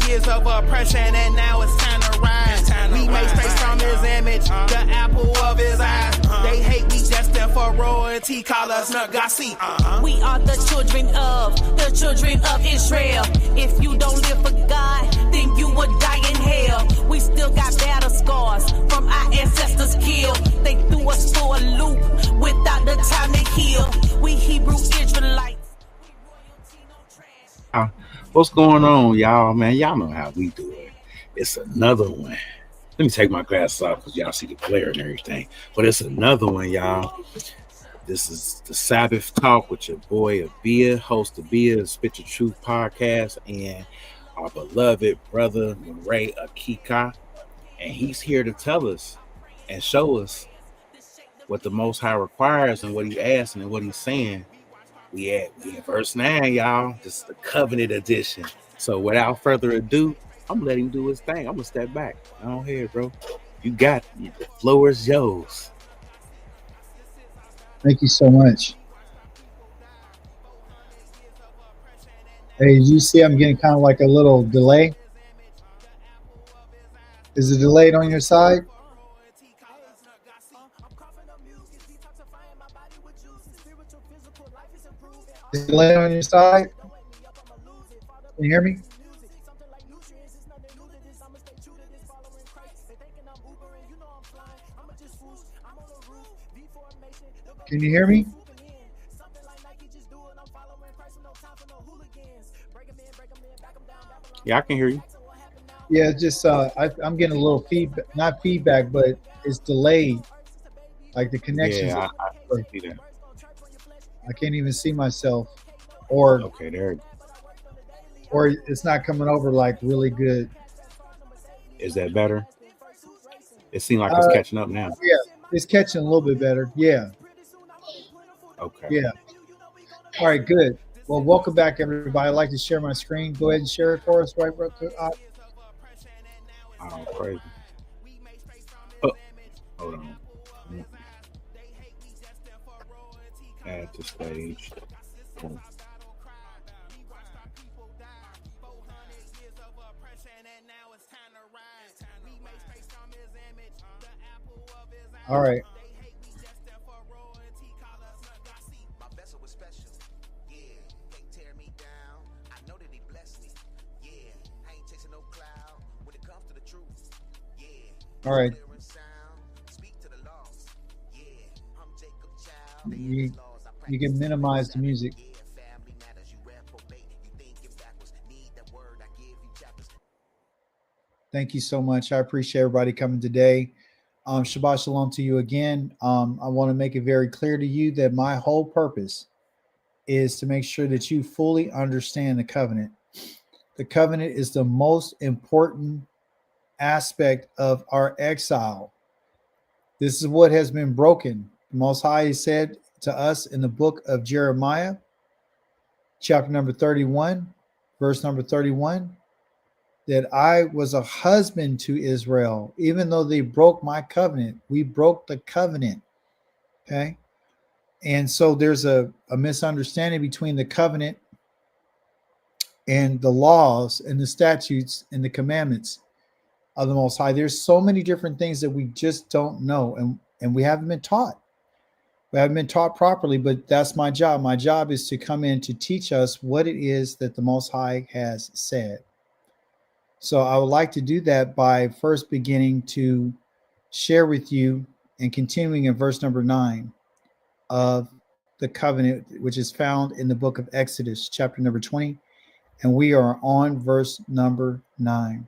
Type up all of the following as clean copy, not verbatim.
years of oppression, and now it's time to rise. We made space from his image, the apple of his eyes. They hate we destined for royalty, call us Nagasi. We are the children of Israel. If you don't live for God, then you will die in hell. We still got battle scars from our ancestors killed. They threw us for a loop without the time to heal. We Hebrew Israelites. What's going on, y'all? Man, y'all know how we do it. It's another one. Let me take my glasses off because y'all see the glare and everything. But it's another one, y'all. This is the Sabbath Talk with your boy Abia, host Abia, the Spit Your Truth podcast, and our beloved brother Moreh Achi'ka. And he's here to tell us and show us what the Most High requires and what he's asking and what he's saying. We at verse 9, y'all. This is the covenant edition. So without further ado, I'm letting him do his thing. I'm gonna step back. Go ahead, bro. You got it. The floor is yours. Thank you so much. Hey, did you see I'm getting kind of like a little delay? Is it delayed on your side? Is it delayed on your side? Can you hear me? Can you hear me? Yeah, I can hear you. Yeah, just I'm getting a little feedback, not feedback, but it's delayed. Like the connections. Yeah, I see that. I can't even see myself, or okay, there. Or it's not coming over like really good. Is that better? It seems like it's catching up now. Yeah, it's catching a little bit better. Yeah. Okay. Yeah. All right, good. Well, welcome back, everybody. I'd like to share my screen. Go ahead and share it for us, right, bro? Oh, crazy. Oh, hold on. Add to stage. Boom. All right. All right. You can minimize the music. Thank you so much. I appreciate everybody coming today. Shabbat shalom to you again. I want to make it very clear to you that my whole purpose is to make sure that you fully understand the covenant. The covenant is the most important aspect of our exile. This is what has been broken. The Most High said to us in the book of Jeremiah, chapter number 31, verse number 31, that I was a husband to Israel, even though they broke my covenant. We broke the covenant. Okay. And so there's a misunderstanding between the covenant and the laws and the statutes and the commandments of the Most High. There's so many different things that we just don't know, and we haven't been taught. We haven't been taught properly, but that's my job. My job is to come in to teach us what it is that the Most High has said. So I would like to do that by first beginning to share with you and continuing in verse number 9 of the covenant, which is found in the book of Exodus, chapter number 20. And we are on verse number 9.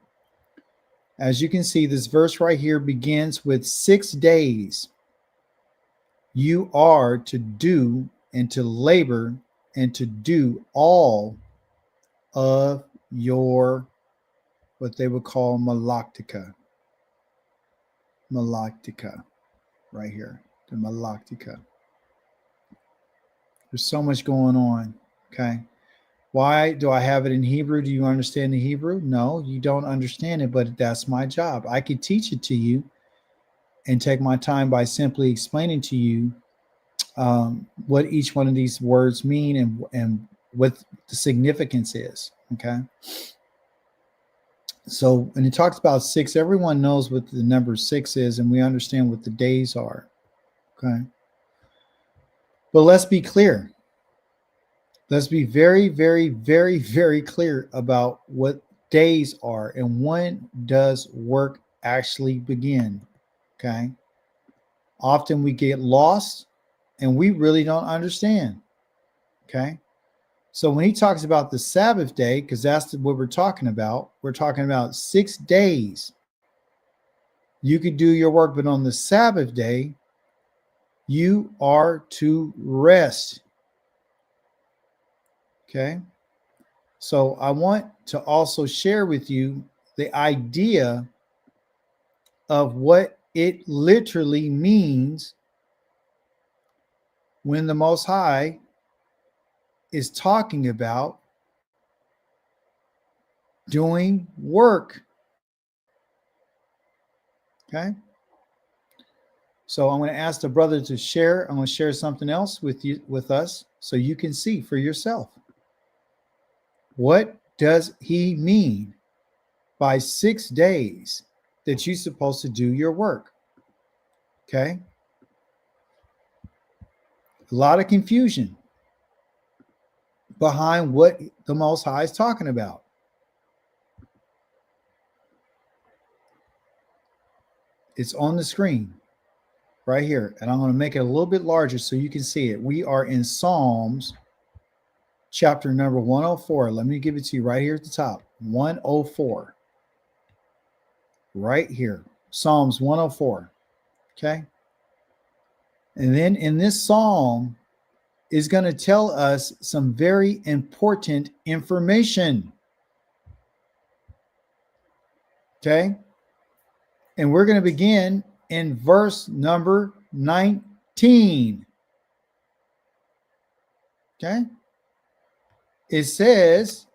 As you can see, this verse right here begins with 6 days. You are to do and to labor and to do all of your, what they would call malaktika. Malaktika, right here, the malaktika. There's so much going on, okay? Why do I have it in Hebrew? Do you understand the Hebrew? No, you don't understand it, but that's my job. I could teach it to you and take my time by simply explaining to you what each one of these words mean and what the significance is, okay? So when it talks about 6, everyone knows what the number 6 is, and we understand what the days are. Okay. But let's be clear. Let's be very, very, very, very clear about what days are and when does work actually begin. Okay. Often we get lost and we really don't understand. Okay. So when he talks about the Sabbath day, because that's what we're talking about 6 days. You could do your work, but on the Sabbath day, you are to rest. Okay. So I want to also share with you the idea of what it literally means when the Most High is talking about doing work. Okay. So I'm going to ask the brother to share. I'm going to share something else with us so you can see for yourself. What does he mean by 6 days that you're supposed to do your work? Okay. A lot of confusion behind what the Most High is talking about. It's on the screen right here, and I'm going to make it a little bit larger so you can see it. We are in Psalms chapter number 104. Let me give it to you right here at the top. 104. Right here. Psalms 104. Okay. And then in this psalm is going to tell us some very important information. Okay. And we're going to begin in verse number 19. Okay. It says,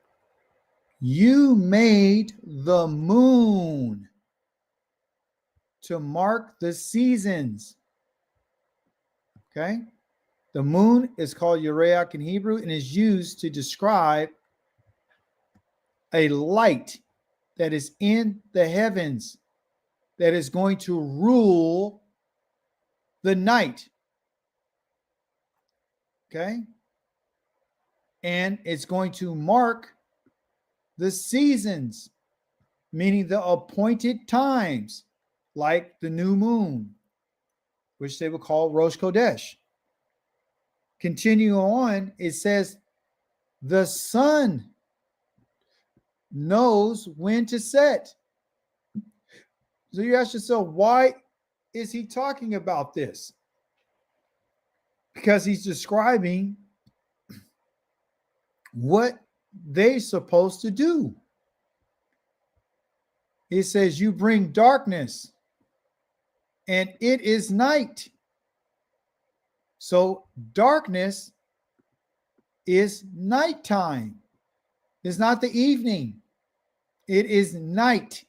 you made the moon to mark the seasons. Okay. The moon is called Moreh in Hebrew and is used to describe a light that is in the heavens that is going to rule the night. Okay. And it's going to mark the seasons, meaning the appointed times, like the new moon, which they would call Rosh Chodesh. Continue on, it says, the sun knows when to set. So you ask yourself, why is he talking about this? Because he's describing what they're supposed to do. He says, you bring darkness and it is night. So darkness is nighttime. It's not the evening. It is night.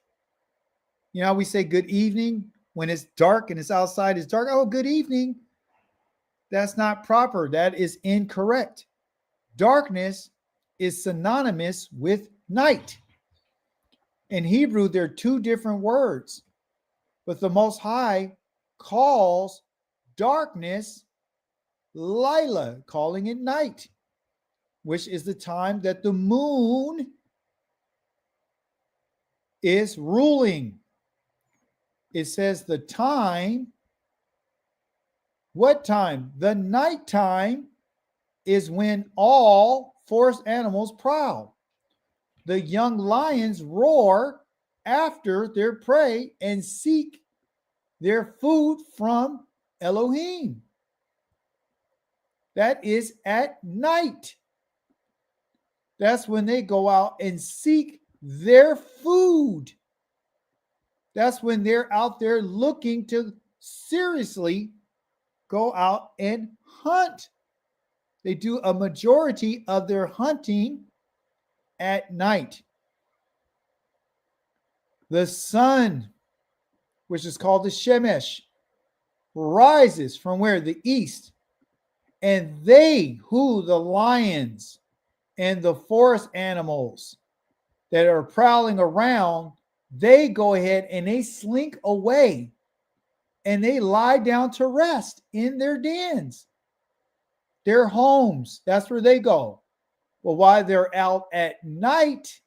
You know, we say good evening when it's dark and it's outside, it's dark. Oh, good evening. That's not proper. That is incorrect. Darkness is synonymous with night. In Hebrew, there are 2 different words, but the Most High calls darkness Lila, calling it night, which is the time that the moon is ruling. It says the time. What time? The nighttime is when all forest animals prowl. The young lions roar after their prey and seek their food from Elohim. That is at night. That's when they go out and seek their food. That's when they're out there looking to seriously go out and hunt. They do a majority of their hunting at night. The sun, which is called the Shemesh, rises from where? The east. And they, who? The lions and the forest animals, that are prowling around, they go ahead and they slink away and they lie down to rest in their dens, their homes. That's where they go. Well, while they're out at night,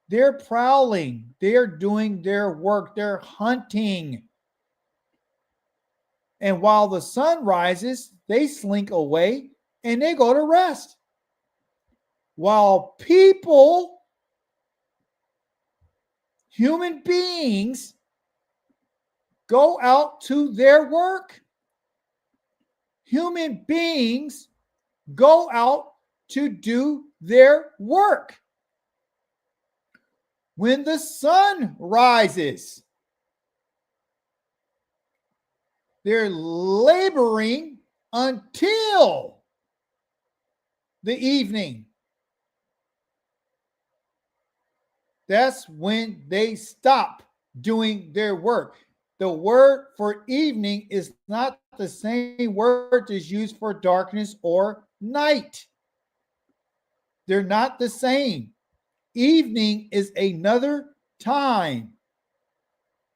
they're prowling, they're doing their work, they're hunting. And while the sun rises, they slink away and they go to rest. While people, human beings, go out to their work. Human beings go out to do their work. When the sun rises, they're laboring until the evening. That's when they stop doing their work. The word for evening is not the same word that's used for darkness or night. They're not the same. Evening is another time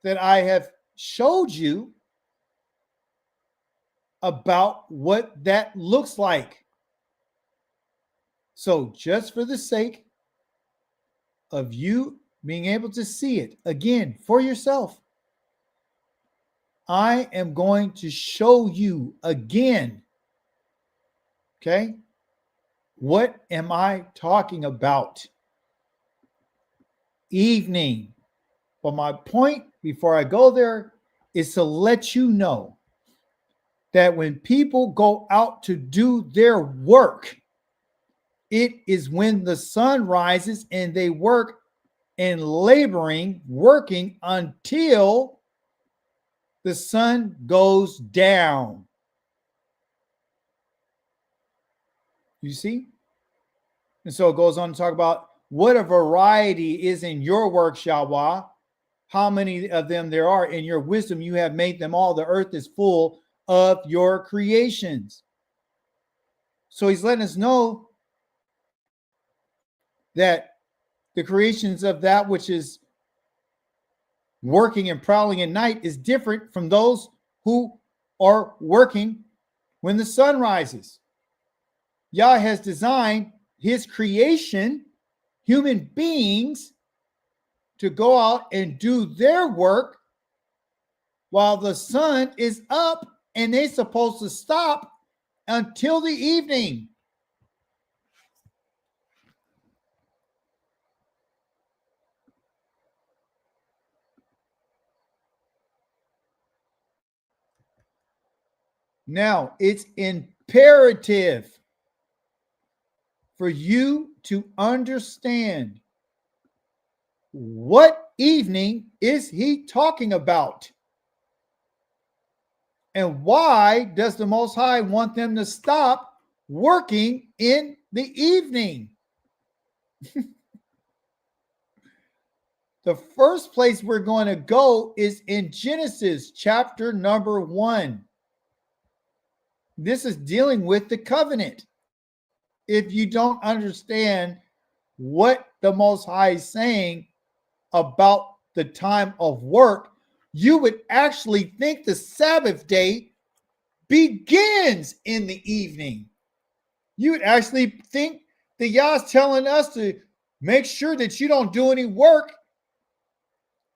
that I have showed you about what that looks like. So just for the sake of you being able to see it again for yourself, I am going to show you again, okay? What am I talking about? Evening. But my point before I go there is to let you know that when people go out to do their work, it is when the sun rises and they work and laboring, working until the sun goes down. You see? And so it goes on to talk about what a variety is in your work, Shawah, how many of them there are. In your wisdom, you have made them all. The earth is full of your creations. So he's letting us know that the creations of that which is working and prowling at night is different from those who are working when the sun rises. Yah has designed his creation, human beings, to go out and do their work while the sun is up, and they're supposed to stop until the evening. Now, it's imperative for you to understand what evening is he talking about? And why does the Most High want them to stop working in the evening? The first place we're going to go is in Genesis chapter number 1. This is dealing with the covenant. If you don't understand what the Most High is saying about the time of work, you would actually think the Sabbath day begins in the evening. You would actually think that Yah's telling us to make sure that you don't do any work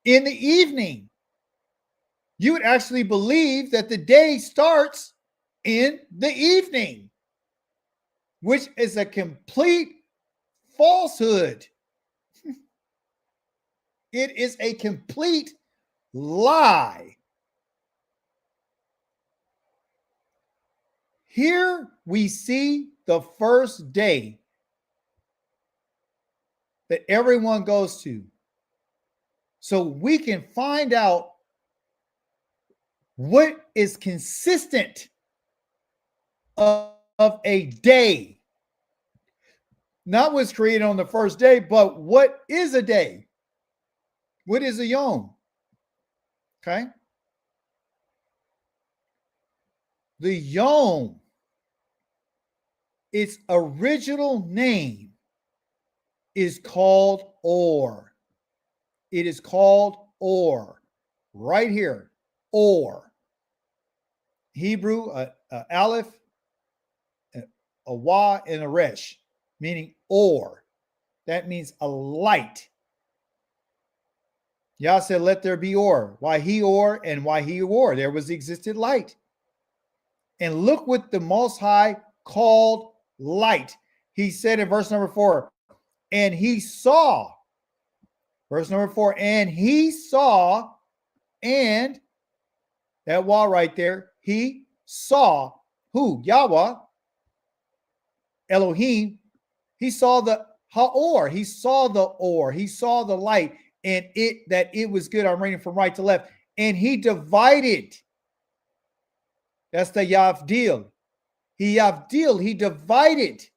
in the evening. You would actually believe that the day starts in the evening, which is a complete falsehood. It is a complete lie. Here we see the first day that everyone goes to, so we can find out what is consistent of a day. Not what's created on the first day, but what is a day? What is a yom? Okay. The yom, its original name is called or. It is called or. Right here, or. Hebrew, aleph, a wa, and a resh, meaning or. That means a light. Yah said, let there be or. Why he or and why he or. There was existed light. And look what the Most High called light. He said in verse number 4, and he saw. Verse number 4, and he saw, and that wall right there, he saw who? Yahweh, Elohim. He saw the Haor. He saw the or. He saw the light, and it was good. I'm reading from right to left. And he divided. That's the Yavdil. He divided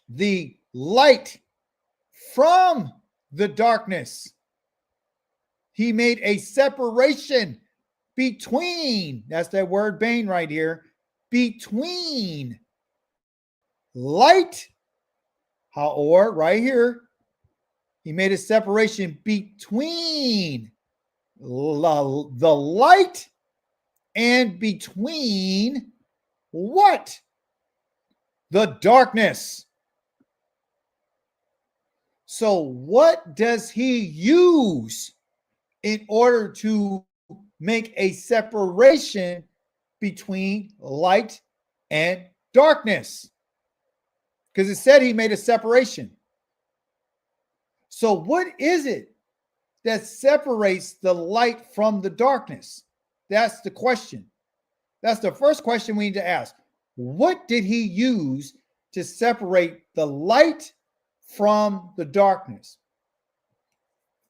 the light from the darkness. He made a separation between, that's that word bane right here, between light, Haor, right here. He made a separation between the light and between what? The darkness. So what does he use in order to make a separation between light and darkness? Because it said he made a separation. So what is it that separates the light from the darkness? That's the question. That's the first question we need to ask. What did he use to separate the light from the darkness?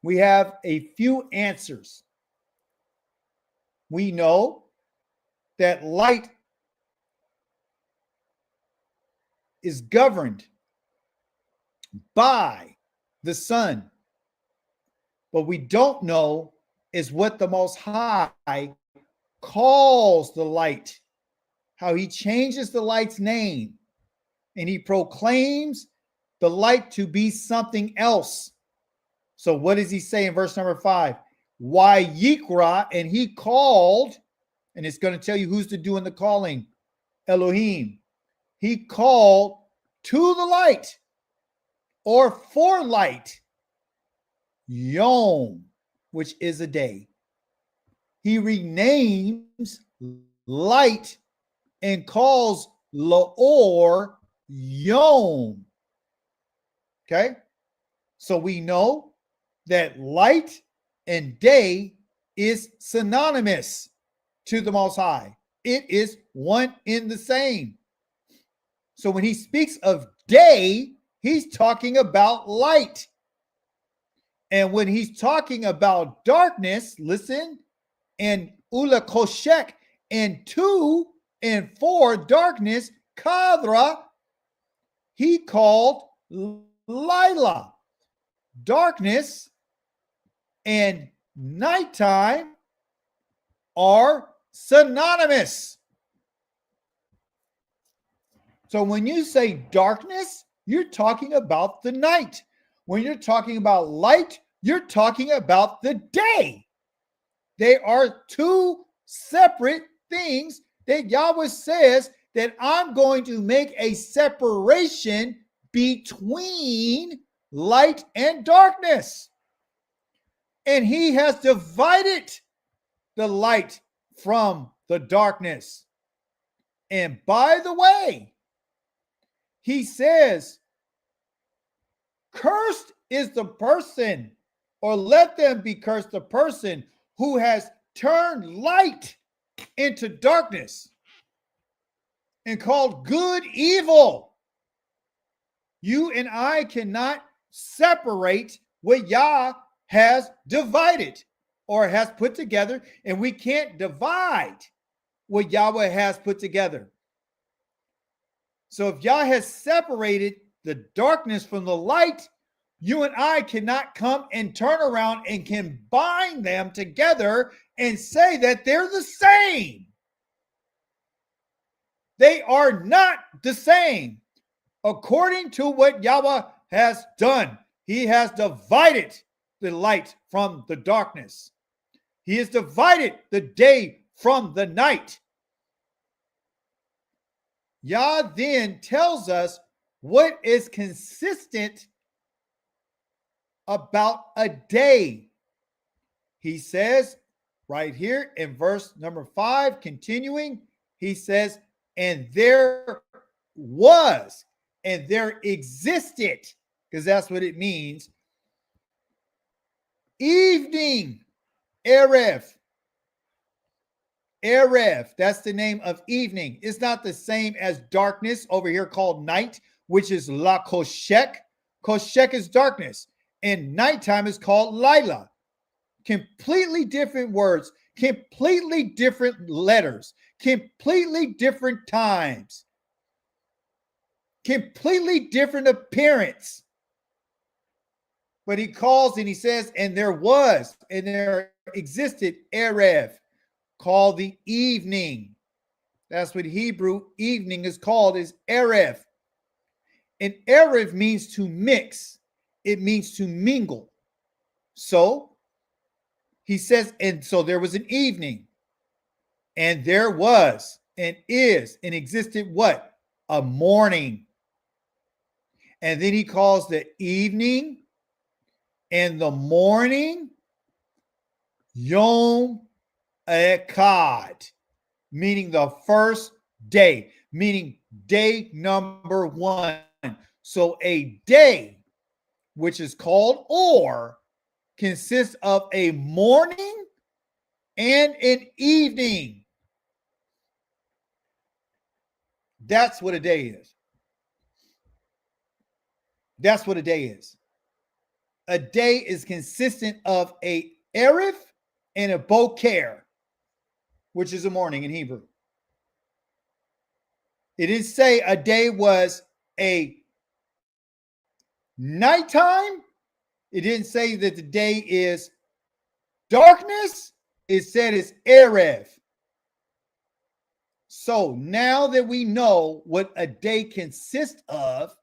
We have a few answers. We know that light is governed by the sun. What we don't know is what the Most High calls the light, how he changes the light's name, and he proclaims the light to be something else. So what does he say in verse number 5? Why Yikra, and he called, and it's going to tell you who's doing the calling, Elohim. He called to the light, or for light, Yom, which is a day. He renames light and calls Laor Yom. Okay? So we know that light and day is synonymous to the Most High. It is one in the same. So when he speaks of day, he's talking about light. And when he's talking about darkness, listen, and Ula Koshek, and 2 and 4 darkness, Kadra, he called Lila. Darkness and nighttime are synonymous. So when you say darkness, you're talking about the night. When you're talking about light, you're talking about the day. They are two separate things that Yahweh says that I'm going to make a separation between light and darkness. And he has divided the light from the darkness. And by the way, he says, cursed is the person, or let them be cursed, the person who has turned light into darkness and called good evil. You and I cannot separate what Yah has divided or has put together, and we can't divide what Yahweh has put together. So if Yah has separated the darkness from the light, you and I cannot come and turn around and combine them together and say that they're the same. They are not the same. according to what Yahweh has done. He has divided the light from the darkness. He has divided the day from the night. Yah then tells us what is consistent about a day. He says right here in verse number 5, continuing, he says, and there was, and there existed, because that's what it means, evening, Erev. Erev, that's the name of evening. It's not the same as darkness over here called night, which is La Koshek. Koshek is darkness, and nighttime is called Lila. Completely different words, completely different letters, completely different times, completely different appearance. But he calls and he says, and there was, and there existed Erev, called the evening. That's what Hebrew evening is called, is Erev. And Erev means to mix. It means to mingle. So he says, and so there was an evening, and there was, and is, and existed what? A morning. And then he calls the evening and the morning Yom Echad, meaning the first day, meaning day number 1. So a day, which is called Or, consists of a morning and an evening. That's what a day is. That's what a day is. A day is consistent of a Erev and a Boker, which is a morning in Hebrew. It didn't say a day was a nighttime. It didn't say that the day is darkness. It said it's Erev. So now that we know what a day consists of,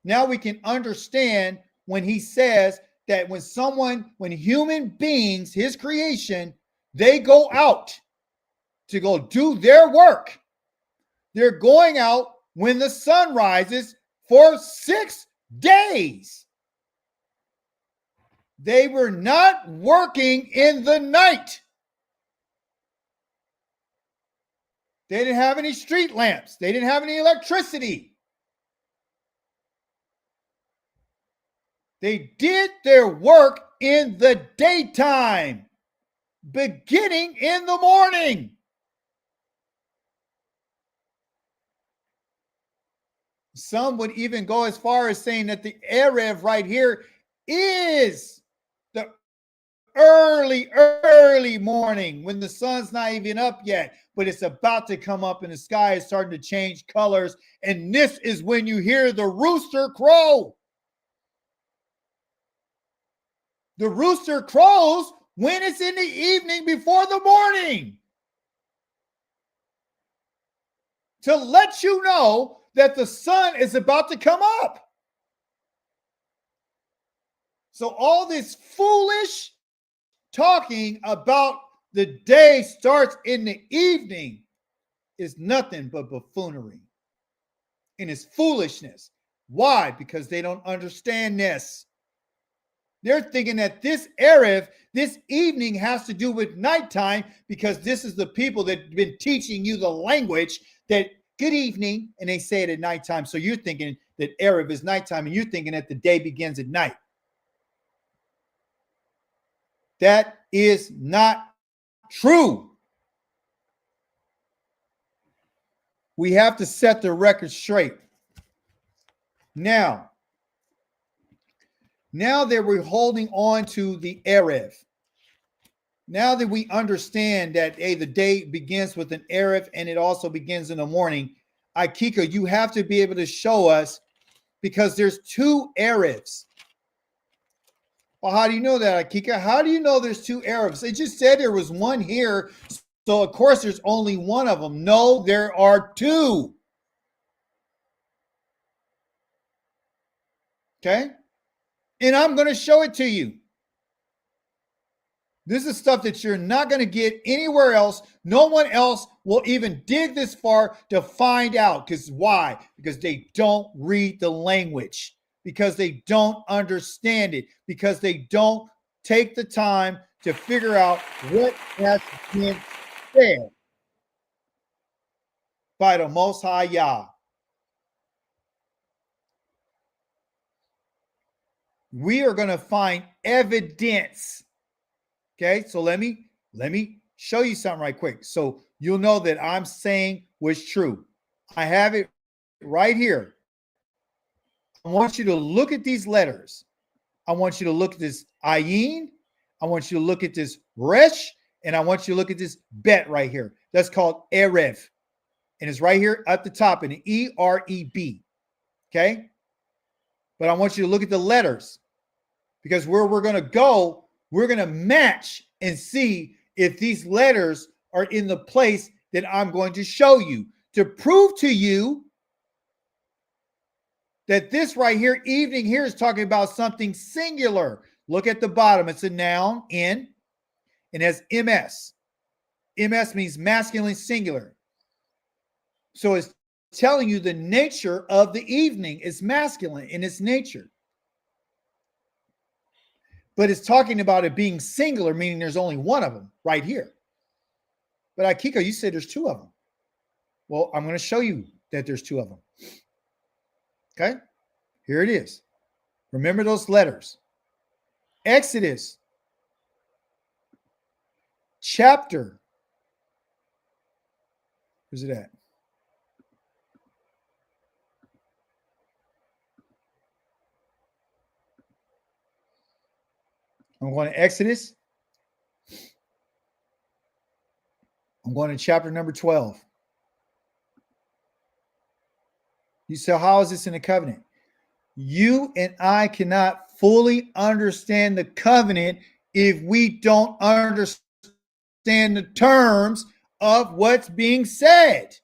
now we can understand when he says that when human beings, his creation, they go out to go do their work, they're going out when the sun rises for 6 days. They were not working in the night. They didn't have any street lamps. They didn't have any electricity. They did their work in the daytime, beginning in the morning. Some would even go as far as saying that the Erev right here is the early morning when the sun's not even up yet, but it's about to come up and the sky is starting to change colors. And this is when you hear the rooster crow. The rooster crows when it's in the evening before the morning, to let you know that the sun is about to come up. So all this foolish talking about the day starts in the evening is nothing but buffoonery. And it's foolishness. Why? Because they don't understand this. They're thinking that this Erev, this evening, has to do with nighttime, because this is the people that have been teaching you the language that good evening, and they say it at nighttime. So you're thinking that Erev is nighttime, and you're thinking that the day begins at night. That is not true. We have to set the record straight. Now that we're holding on to the Erev, now that we understand that the day begins with an Erev and it also begins in the morning, Achi'ka, you have to be able to show us, because there's 2 Erevs. Well, how do you know that, Achi'ka? How do you know there's 2 Erevs? They just said there was one here, so of course there's only one of them. No, there are 2. Okay? And I'm going to show it to you. This is stuff that you're not going to get anywhere else. No one else will even dig this far to find out. Because why? Because they don't read the language. Because they don't understand it. Because they don't take the time to figure out what has been said by the Most High Yah. We are going to find evidence. Okay, so let me show you something right quick. So you'll know that I'm saying was true. I have it right here. I want you to look at these letters. I want you to look at this ayin. I want you to look at this resh. And I want you to look at this bet right here. That's called erev. And it's right here at the top in E-R-E-B. Okay? But I want you to look at the letters. Because where we're going to go, we're going to match and see if these letters are in the place that I'm going to show you to prove to you that this right here, evening here, is talking about something singular. Look at the bottom. It's a noun, in, and has MS. MS means masculine singular. So it's telling you the nature of the evening is masculine in its nature. But it's talking about it being singular, meaning there's only one of them right here. But Achi'ka, you said there's two of them. Well, I'm going to show you that there's two of them. Okay? Here it is. Remember those letters. Exodus chapter. Where's it at? I'm going to Exodus. I'm going to chapter number 12. You say, how is this in the covenant? You and I cannot fully understand the covenant if we don't understand the terms of what's being said.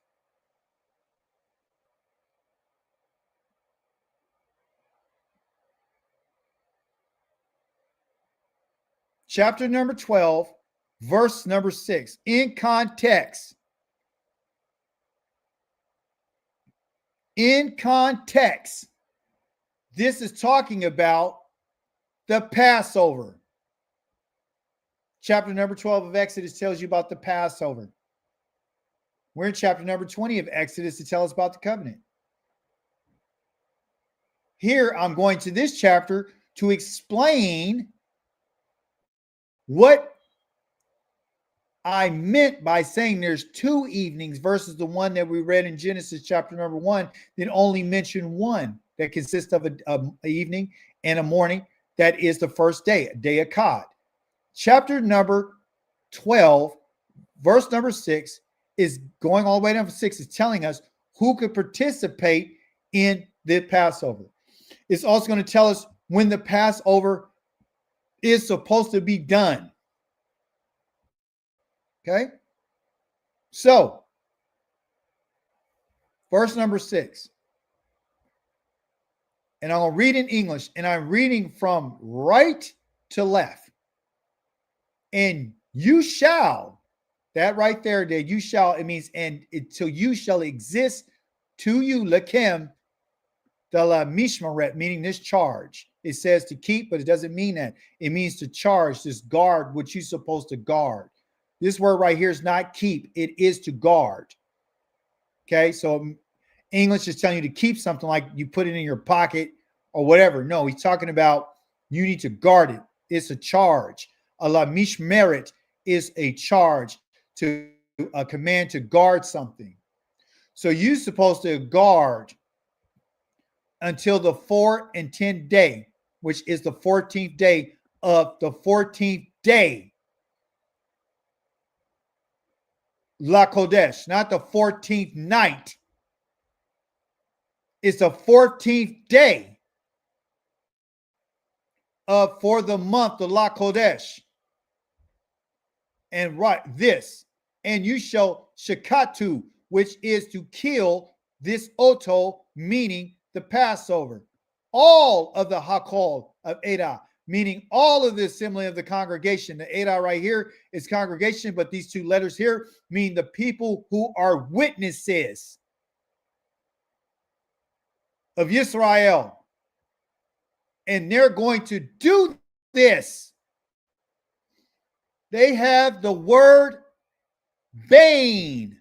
Chapter number 12, verse number 6. In context. In context. This is talking about the Passover. Chapter number 12 of Exodus tells you about the Passover. We're in chapter number 20 of Exodus to tell us about the covenant. Here, I'm going to this chapter to explain what I meant by saying there's two evenings versus the one that we read in Genesis chapter number 1 that only mentioned one that consists of an evening and a morning. That is the first day, a day of Cod. Chapter number 12, verse number 6 is going all the way down to 6, is telling us who could participate in the Passover. It's also going to tell us when the Passover is supposed to be done. Okay? So, verse number 6. And I'll read in English, and I'm reading from right to left. And you shall, that right there, that you shall, it means, and until you shall exist to you, lakem, the la mishmaret, meaning this charge. It says to keep, but it doesn't mean that. It means to charge, this guard, what you're supposed to guard. This word right here is not keep, it is to guard. Okay, so English is telling you to keep something like you put it in your pocket or whatever. No, he's talking about you need to guard it. It's a charge. A la mishmeret is a charge, to a command to guard something. So you're supposed to guard until the 4 and 10th day, which is the 14th day of the 14th day. La Kodesh, not the 14th night. It's the 14th day for the month of La Kodesh. And write this, and you shall shakatu, which is to kill this oto, meaning the Passover. all of the Hakol of Ada, meaning all of the assembly of the congregation. The Ada right here is congregation, but these two letters here mean the people who are witnesses of Israel. And they're going to do this. They have the word Bane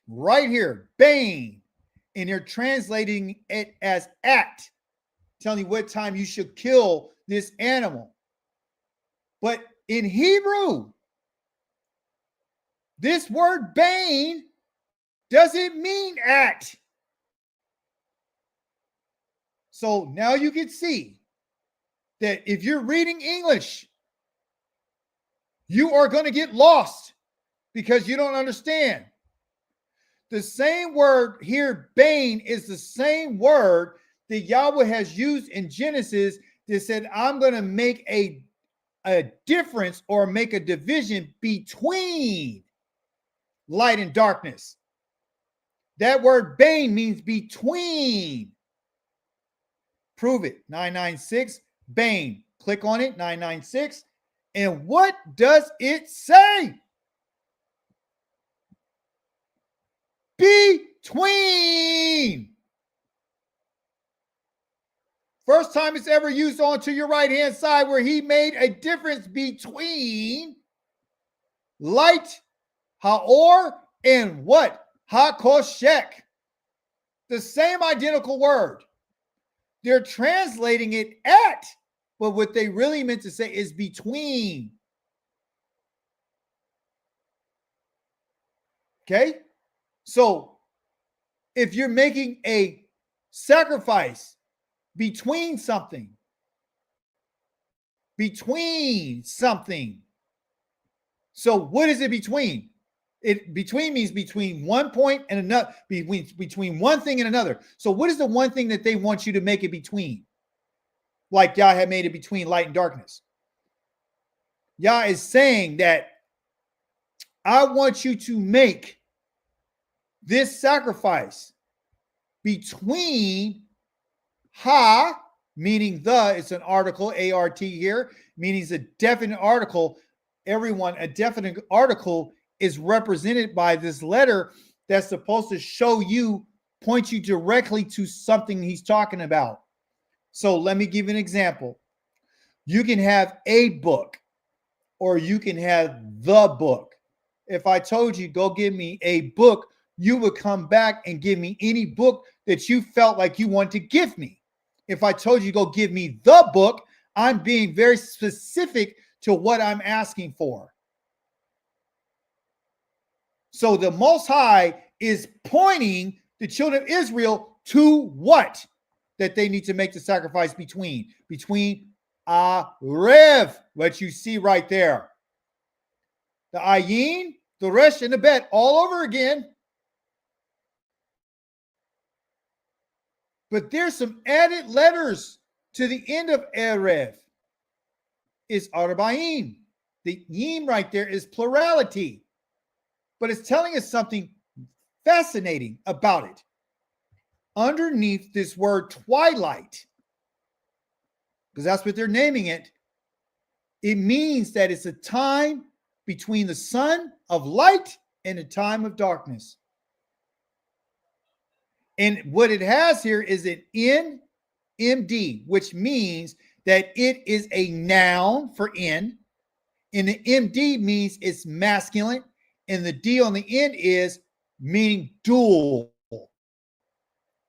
right here, Bane, and they're translating it as at, telling you what time you should kill this animal. But in Hebrew, this word Bane doesn't mean at. So now you can see that if you're reading English, you are going to get lost because you don't understand. The same word here, Bane, is the same word that Yahweh has used in Genesis that said, I'm going to make a difference or make a division between light and darkness. That word Bane means between. Prove it. 996, Bane. Click on it, 996. And what does it say? Between. First time it's ever used on to your right-hand side where he made a difference between light, Haor, and what? Hakoshek. The same identical word. They're translating it at, but what they really meant to say is between. Okay? So if you're making a sacrifice between something, so what is it between? Between means between one point and another, between one thing and another. So what is the one thing that they want you to make it between? Like Yah had made it between light and darkness. Yah is saying that I want you to make this sacrifice between Ha, meaning the, it's an article, A-R-T here, meaning it's a definite article. Everyone, a definite article is represented by this letter that's supposed to show you, point you directly to something he's talking about. So let me give you an example. You can have a book or you can have the book. If I told you, go give me a book, you would come back and give me any book that you felt like you want to give me. If I told you, go give me the book, I'm being very specific to what I'm asking for. So the Most High is pointing the children of Israel to what? That they need to make the sacrifice between. Between Arev, what you see right there. The Ayin, the Resh, and the Bet all over again. But there's some added letters to the end of Erev. It's Arba'im. The Yim right there is plurality. But it's telling us something fascinating about it. Underneath this word twilight, because that's what they're naming it, it means that it's a time between the sun of light and a time of darkness. And what it has here is an NMD, which means that it is a noun for N. And the MD means it's masculine. And the D on the end is meaning dual.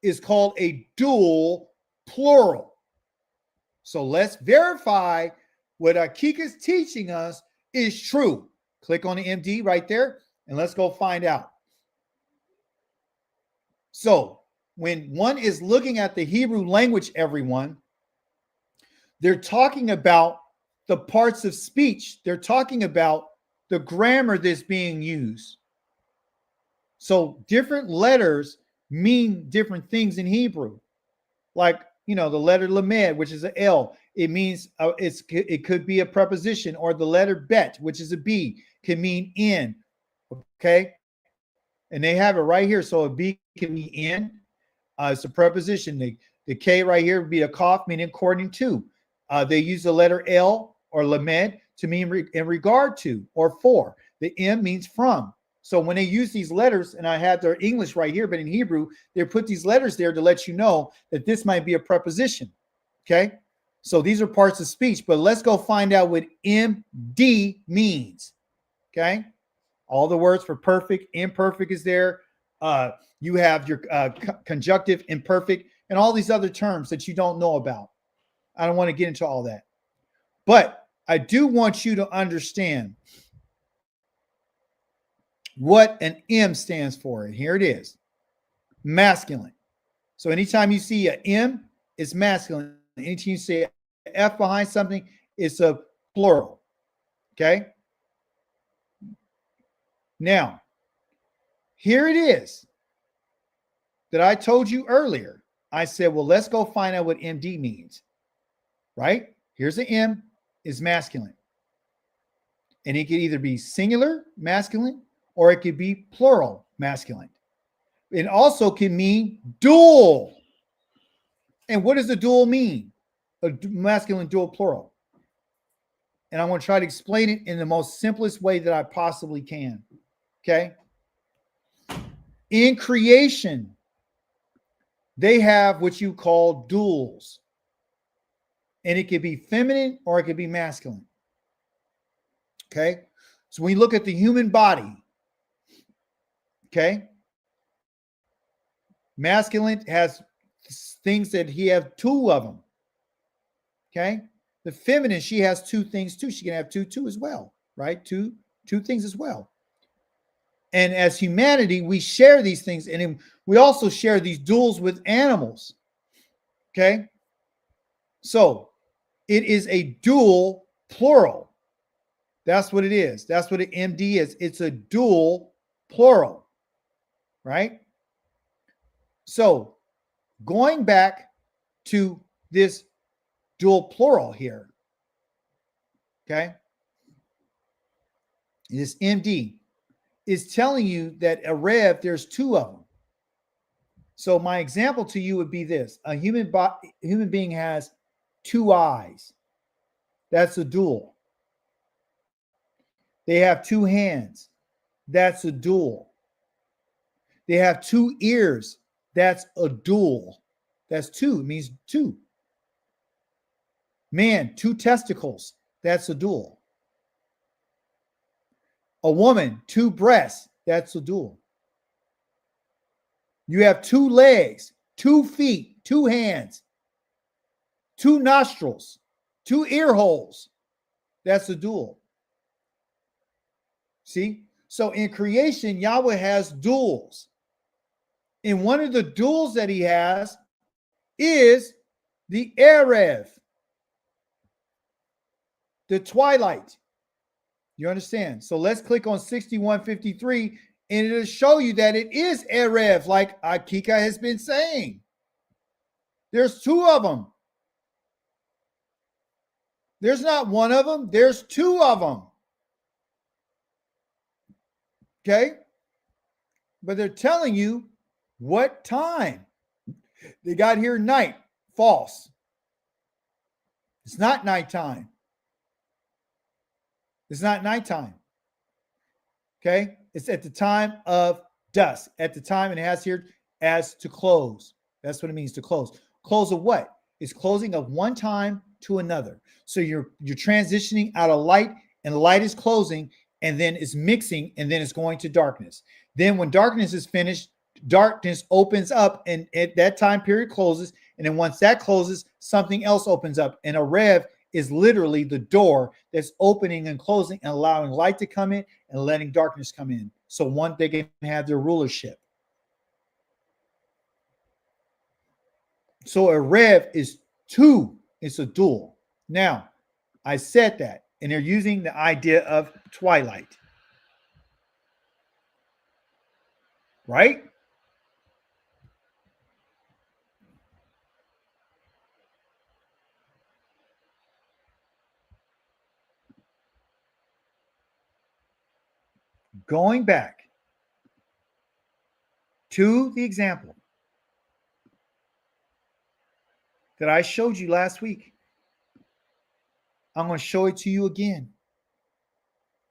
Is called a dual plural. So let's verify what Achi'ka is teaching us is true. Click on the MD right there and let's go find out. So when one is looking at the Hebrew language, everyone, they're talking about the parts of speech. They're talking about the grammar that's being used. So different letters mean different things in Hebrew. Like, you know, the letter Lamed, which is an L, it means it could be a preposition, or the letter Bet, which is a B, can mean in. Okay. And they have it right here. So a B can be in. It's a preposition. The K right here would be a cough, meaning according to. They use the letter L or lament to mean in regard to or for. The M means from. So when they use these letters, and I have their English right here, but in Hebrew, they put these letters there to let you know that this might be a preposition. Okay? So these are parts of speech, but let's go find out what MD means. Okay? All the words for perfect, imperfect is there. You have your conjunctive, imperfect, and all these other terms that you don't know about. I don't want to get into all that. But I do want you to understand what an M stands for. And here it is. Masculine. So anytime you see an M, it's masculine. Anytime you see an F behind something, it's a plural. Okay? Now, here it is that I told you earlier. I said, well, let's go find out what MD means. Right? Here's an M, is masculine. And it could either be singular, masculine, or it could be plural, masculine. It also can mean dual. And what does a dual mean? A masculine, dual, plural. And I want to try to explain it in the most simplest way that I possibly can. Okay? In creation, they have what you call duals. And it could be feminine or it could be masculine. Okay? So when you look at the human body, okay, masculine has things that he has two of them. Okay? The feminine, she has two things too. She can have two as well, right? Two things as well. And as humanity, we share these things, and we also share these duals with animals. Okay? So it is a dual plural. That's what it is. That's what an MD is. It's a dual plural, right? So going back to this dual plural here, okay? This MD is telling you that a rev, there's two of them. So my example to you would be this. A human being has two eyes. That's a dual. They have two hands. That's a dual. They have two ears. That's a dual. That's two. It means two. Man, two testicles. That's a dual. A woman, two breasts. That's a dual. You have two legs, 2 feet, two hands, two nostrils, two ear holes. That's a dual. See? So in creation, Yahweh has duals. And one of the duals that he has is the Erev, the twilight. You understand? So let's click on 6153 and it'll show you that it is Erev, like Achi'ka has been saying. There's two of them. There's not one of them. There's two of them. Okay? But they're telling you what time. They got here night. False. It's not nighttime. It's not nighttime. Okay? It's at the time of dusk. At the time, and it has here as to close. That's what it means to close. Close of what? It's closing of one time to another. So you're transitioning out of light, and the light is closing, and then it's mixing, and then it's going to darkness. Then when darkness is finished, darkness opens up, and at that time period closes. And then once that closes, something else opens up. And a rev is literally the door that's opening and closing and allowing light to come in and letting darkness come in. So one, they can have their rulership. So a rev is two. It's a dual. Now, I said that, and they're using the idea of twilight. Right? Going back to the example. that I showed you last week. I'm going to show it to you again.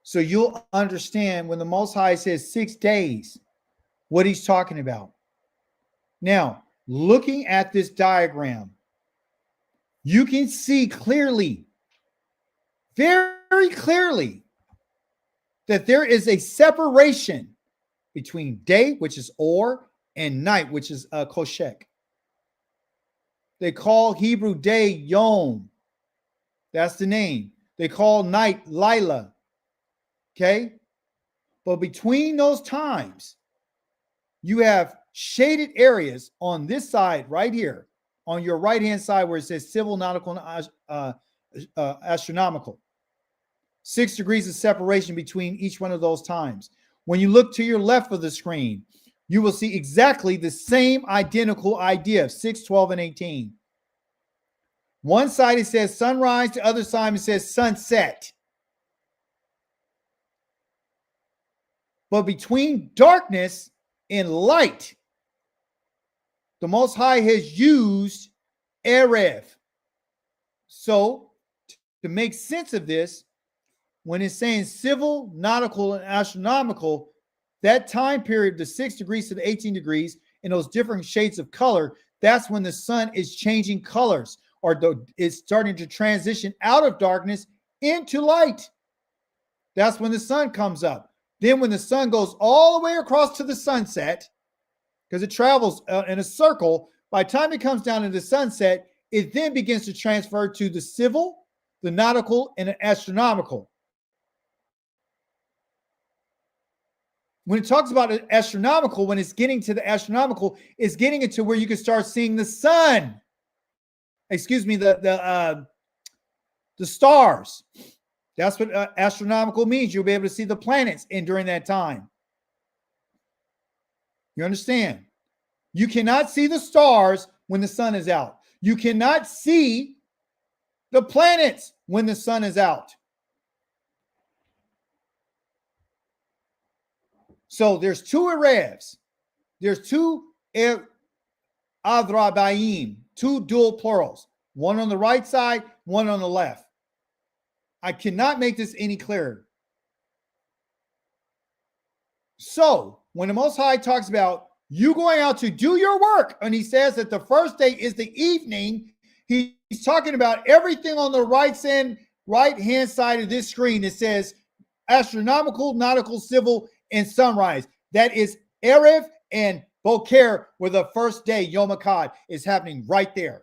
So you'll understand when the Most High says 6 days, what he's talking about. Now, looking at this diagram, you can see clearly, very clearly, that there is a separation between day, which is or, and night, which is koshek. They call Hebrew day Yom. That's the name. They call night Lila. Okay? But between those times, you have shaded areas on this side right here, on your right-hand side where it says civil, nautical, and astronomical. 6 degrees of separation between each one of those times. When you look to your left of the screen, you will see exactly the same identical idea, 6, 12, and 18. One side it says sunrise, the other side it says sunset. But between darkness and light, the Most High has used Erev. So, to make sense of this, when it's saying civil, nautical, and astronomical, that time period, the 6 degrees to the 18 degrees, in those different shades of color, that's when the sun is changing colors, or it's starting to transition out of darkness into light. That's when the sun comes up. Then when the sun goes all the way across to the sunset, because it travels in a circle, by the time it comes down to the sunset, it then begins to transfer to the civil, the nautical, and the astronomical. When it talks about astronomical, when it's getting to the astronomical, it's getting it to where you can start seeing the sun. Excuse me, the stars. That's what astronomical means. You'll be able to see the planets during that time. You understand? You cannot see the stars when the sun is out. You cannot see the planets when the sun is out. So there's two Erevs. There's two Adrabaim, two dual plurals. One on the right side, one on the left. I cannot make this any clearer. So when the Most High talks about you going out to do your work, and he says that the first day is the evening, he's talking about everything on the right-hand side of this screen. It says astronomical, nautical, civil, and sunrise. That is Erev and Boker, where the first day, Yom Akkad, is happening right there.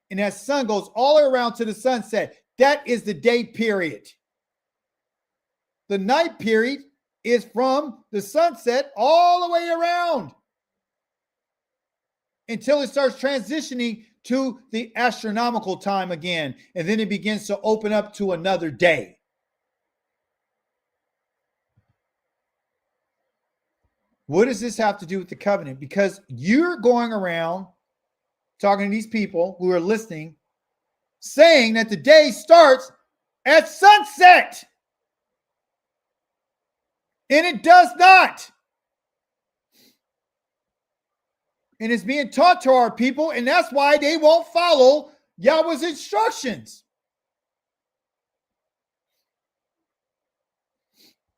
And that sun goes all the way around to the sunset. That is the day period. The night period is from the sunset all the way around until it starts transitioning to the astronomical time again. And then it begins to open up to another day. What does this have to do with the covenant? Because you're going around talking to these people who are listening, saying that the day starts at sunset. And it does not. And it's being taught to our people, and that's why they won't follow Yahweh's instructions.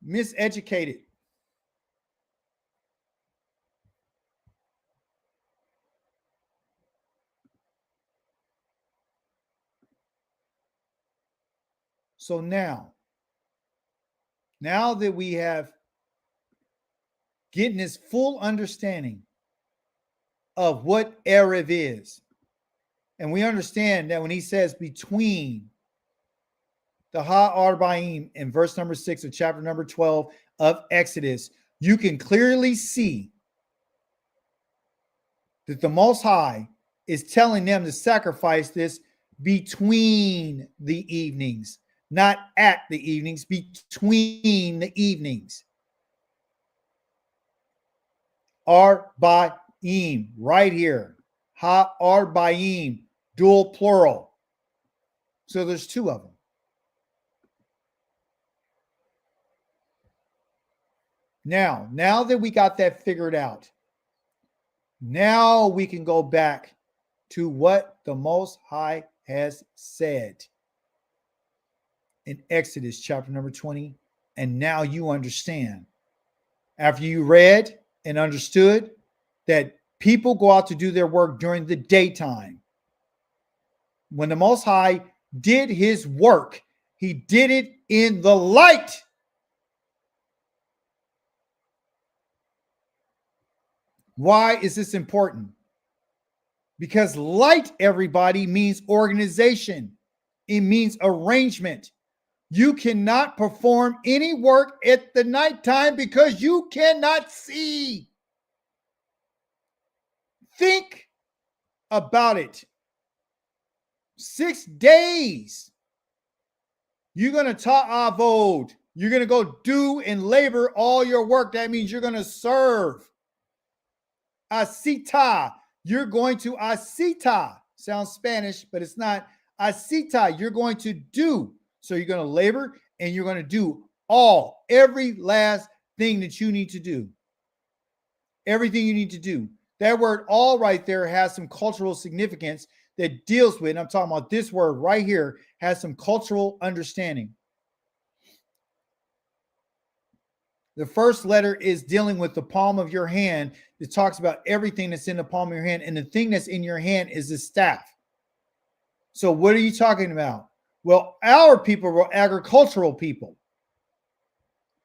Miseducated. So now that we have getting this full understanding of what Erev is, and we understand that when he says between the Ha-Arbaim in verse number 6 of chapter number 12 of Exodus, you can clearly see that the Most High is telling them to sacrifice this between the evenings. Not at the evenings, between the evenings. Arbaim, right here. Ha-Arbaim, dual plural. So there's two of them. Now that we got that figured out, now we can go back to what the Most High has said in Exodus chapter number 20. And now you understand. After you read and understood that people go out to do their work during the daytime, when the Most High did his work, he did it in the light. Why is this important? Because light, everybody, means organization. It means arrangement. You cannot perform any work at the nighttime because you cannot see. Think about it. 6 days. You're going to ta'avod. You're going to go do and labor all your work. That means you're going to serve. Asita. You're going to asita. Sounds Spanish, but it's not. Asita. You're going to do. So you're going to labor and you're going to do every last thing that you need to do. Everything you need to do. That word all right there has some cultural significance that deals with, and I'm talking about this word right here, has some cultural understanding. The first letter is dealing with the palm of your hand. It talks about everything that's in the palm of your hand, and the thing that's in your hand is the staff. So what are you talking about? Well, our people were agricultural people.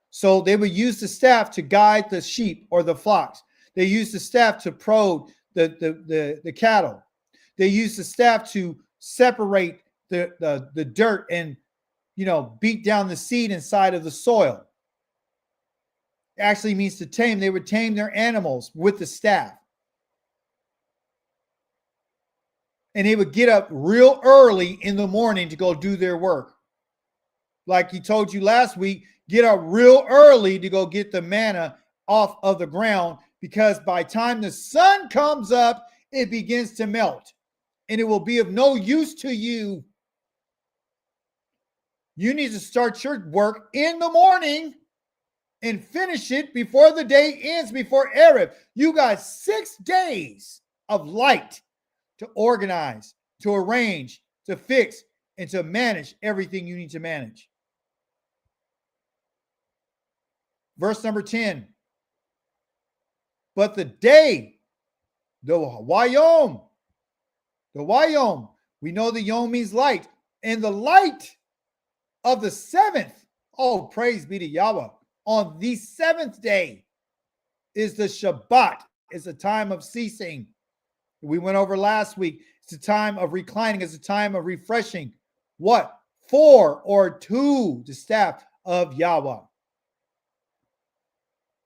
So they would use the staff to guide the sheep or the flocks. They used the staff to prod the cattle. They used the staff to separate the dirt and, beat down the seed inside of the soil. It actually means to tame. They would tame their animals with the staff. And they would get up real early in the morning to go do their work. Like he told you last week, get up real early to go get the manna off of the ground, because by the time the sun comes up, it begins to melt and it will be of no use to you. You need to start your work in the morning and finish it before the day ends, before Erev. You got 6 days of light to organize, to arrange, to fix, and to manage everything you need to manage. Verse number 10. But the day, the Wayom, we know the Yom means light, and the light of the seventh, oh, praise be to Yahweh, on the seventh day is the Shabbat. It's a time of ceasing. We went over last week. It's a time of reclining. It's a time of refreshing. What? For or to the staff of Yahweh.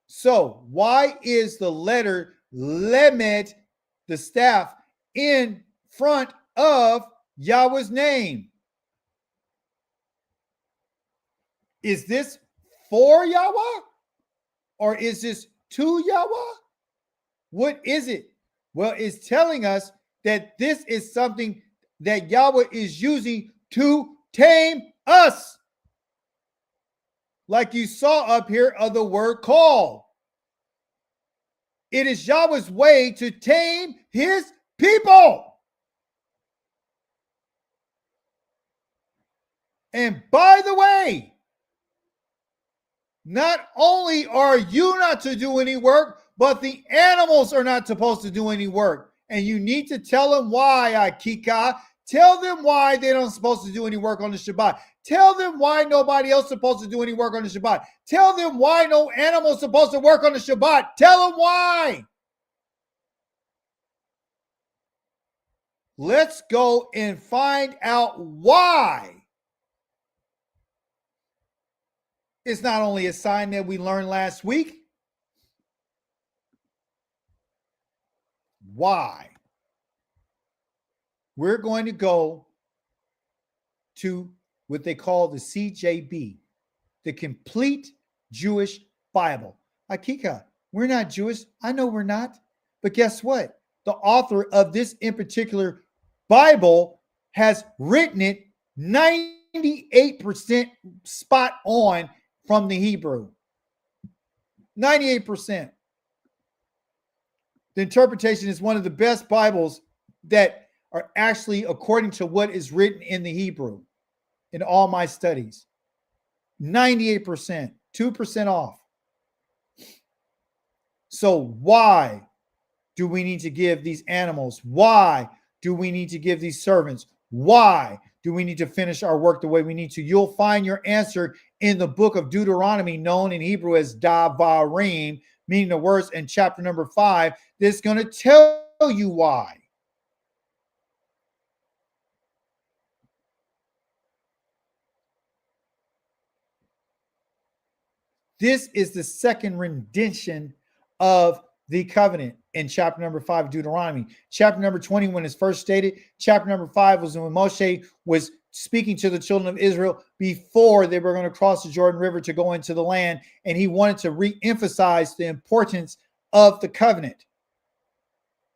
So why is the letter Lemet, the staff, in front of Yahweh's name? Is this for Yahweh or is this to Yahweh? What is it? Well, it's telling us that this is something that Yahweh is using to tame us. Like you saw up here of the word call. It is Yahweh's way to tame his people. And by the way, not only are you not to do any work, but the animals are not supposed to do any work. And you need to tell them why, Achi'ka. Tell them why they're not supposed to do any work on the Shabbat. Tell them why nobody else is supposed to do any work on the Shabbat. Tell them why no animal is supposed to work on the Shabbat. Tell them why. Let's go and find out why. It's not only a sign that we learned last week. Why? We're going to go to what they call the CJB, the Complete Jewish Bible. Achi'ka, we're not Jewish. I know we're not. But guess what? The author of this in particular Bible has written it 98% spot on from the Hebrew. 98%. The interpretation is one of the best Bibles that are actually according to what is written in the Hebrew in all my studies. 98%, 2% off. So why do we need to give these animals? Why do we need to give these servants? Why do we need to finish our work the way we need to? You'll find your answer in the book of Deuteronomy, known in Hebrew as Davarim, meaning the words in chapter number 5, that's going to tell you why. This is the second rendition of the covenant in chapter number 5 of Deuteronomy. Chapter number 20, when it's first stated, chapter number 5 was when Moshe was speaking to the children of Israel before they were going to cross the Jordan River to go into the land, and he wanted to re-emphasize the importance of the covenant.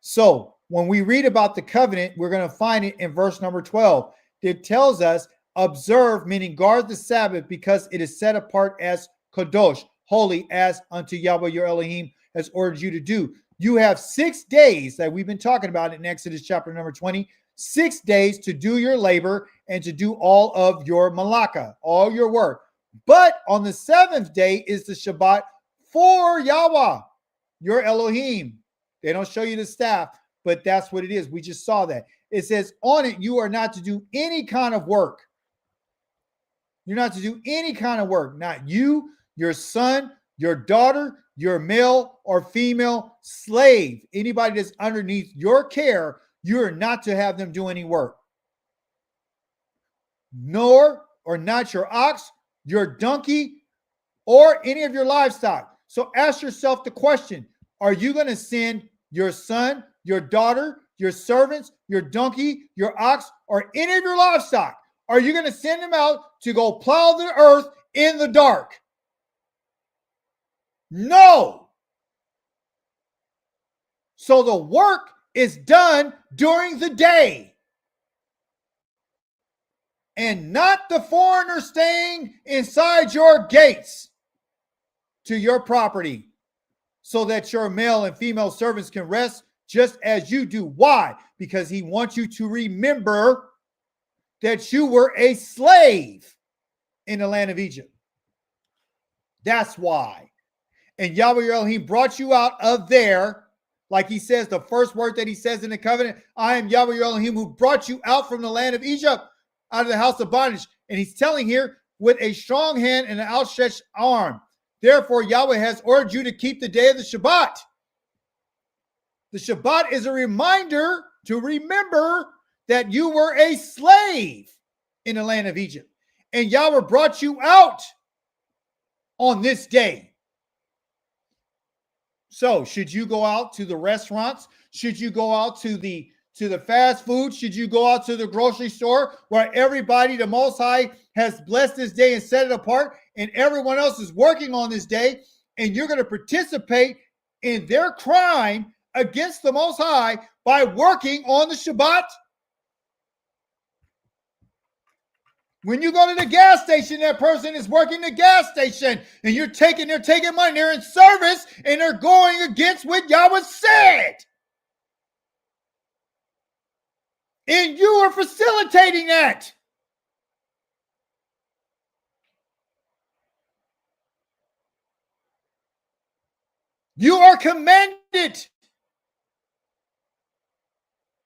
So when we read about the covenant, we're going to find it in verse number 12. It tells us, observe, meaning guard the Sabbath, because it is set apart as Kadosh, holy, as unto Yahweh your Elohim has ordered you to do. You have 6 days that we've been talking about in Exodus chapter number 20, 6 days to do your labor and to do all of your malaka, all your work. But on the 7th day is the Shabbat for Yahweh, your Elohim. They don't show you the staff, but that's what it is. We just saw that. It says on it, you are not to do any kind of work. You're not to do any kind of work. Not you, your son, your daughter, your male or female slave, anybody that's underneath your care, you are not to have them do any work. Nor or not your ox, your donkey, or any of your livestock. So ask yourself the question, are you going to send your son, your daughter, your servants, your donkey, your ox, or any of your livestock? Are you going to send them out to go plow the earth in the dark? No. So the work is done during the day. And not the foreigner staying inside your gates to your property, so that your male and female servants can rest just as you do. Why? Because he wants you to remember that you were a slave in the land of Egypt. That's why. And Yahweh your Elohim brought you out of there, like he says, the first word that he says in the covenant, I am Yahweh your Elohim who brought you out from the land of Egypt, out of the house of bondage. And he's telling here, with a strong hand and an outstretched arm. Therefore, Yahweh has ordered you to keep the day of the Shabbat. The Shabbat is a reminder to remember that you were a slave in the land of Egypt. And Yahweh brought you out on this day. So, should you go out to the restaurants? Should you go out to the fast food? Should you go out to the grocery store where everybody, the Most High, has blessed this day and set it apart, and everyone else is working on this day, and you're going to participate in their crime against the Most High by working on the Shabbat? When you go to the gas station, that person is working the gas station, and they're taking money, they're in service, and they're going against what Yahweh said. And you are facilitating that. You are commanded.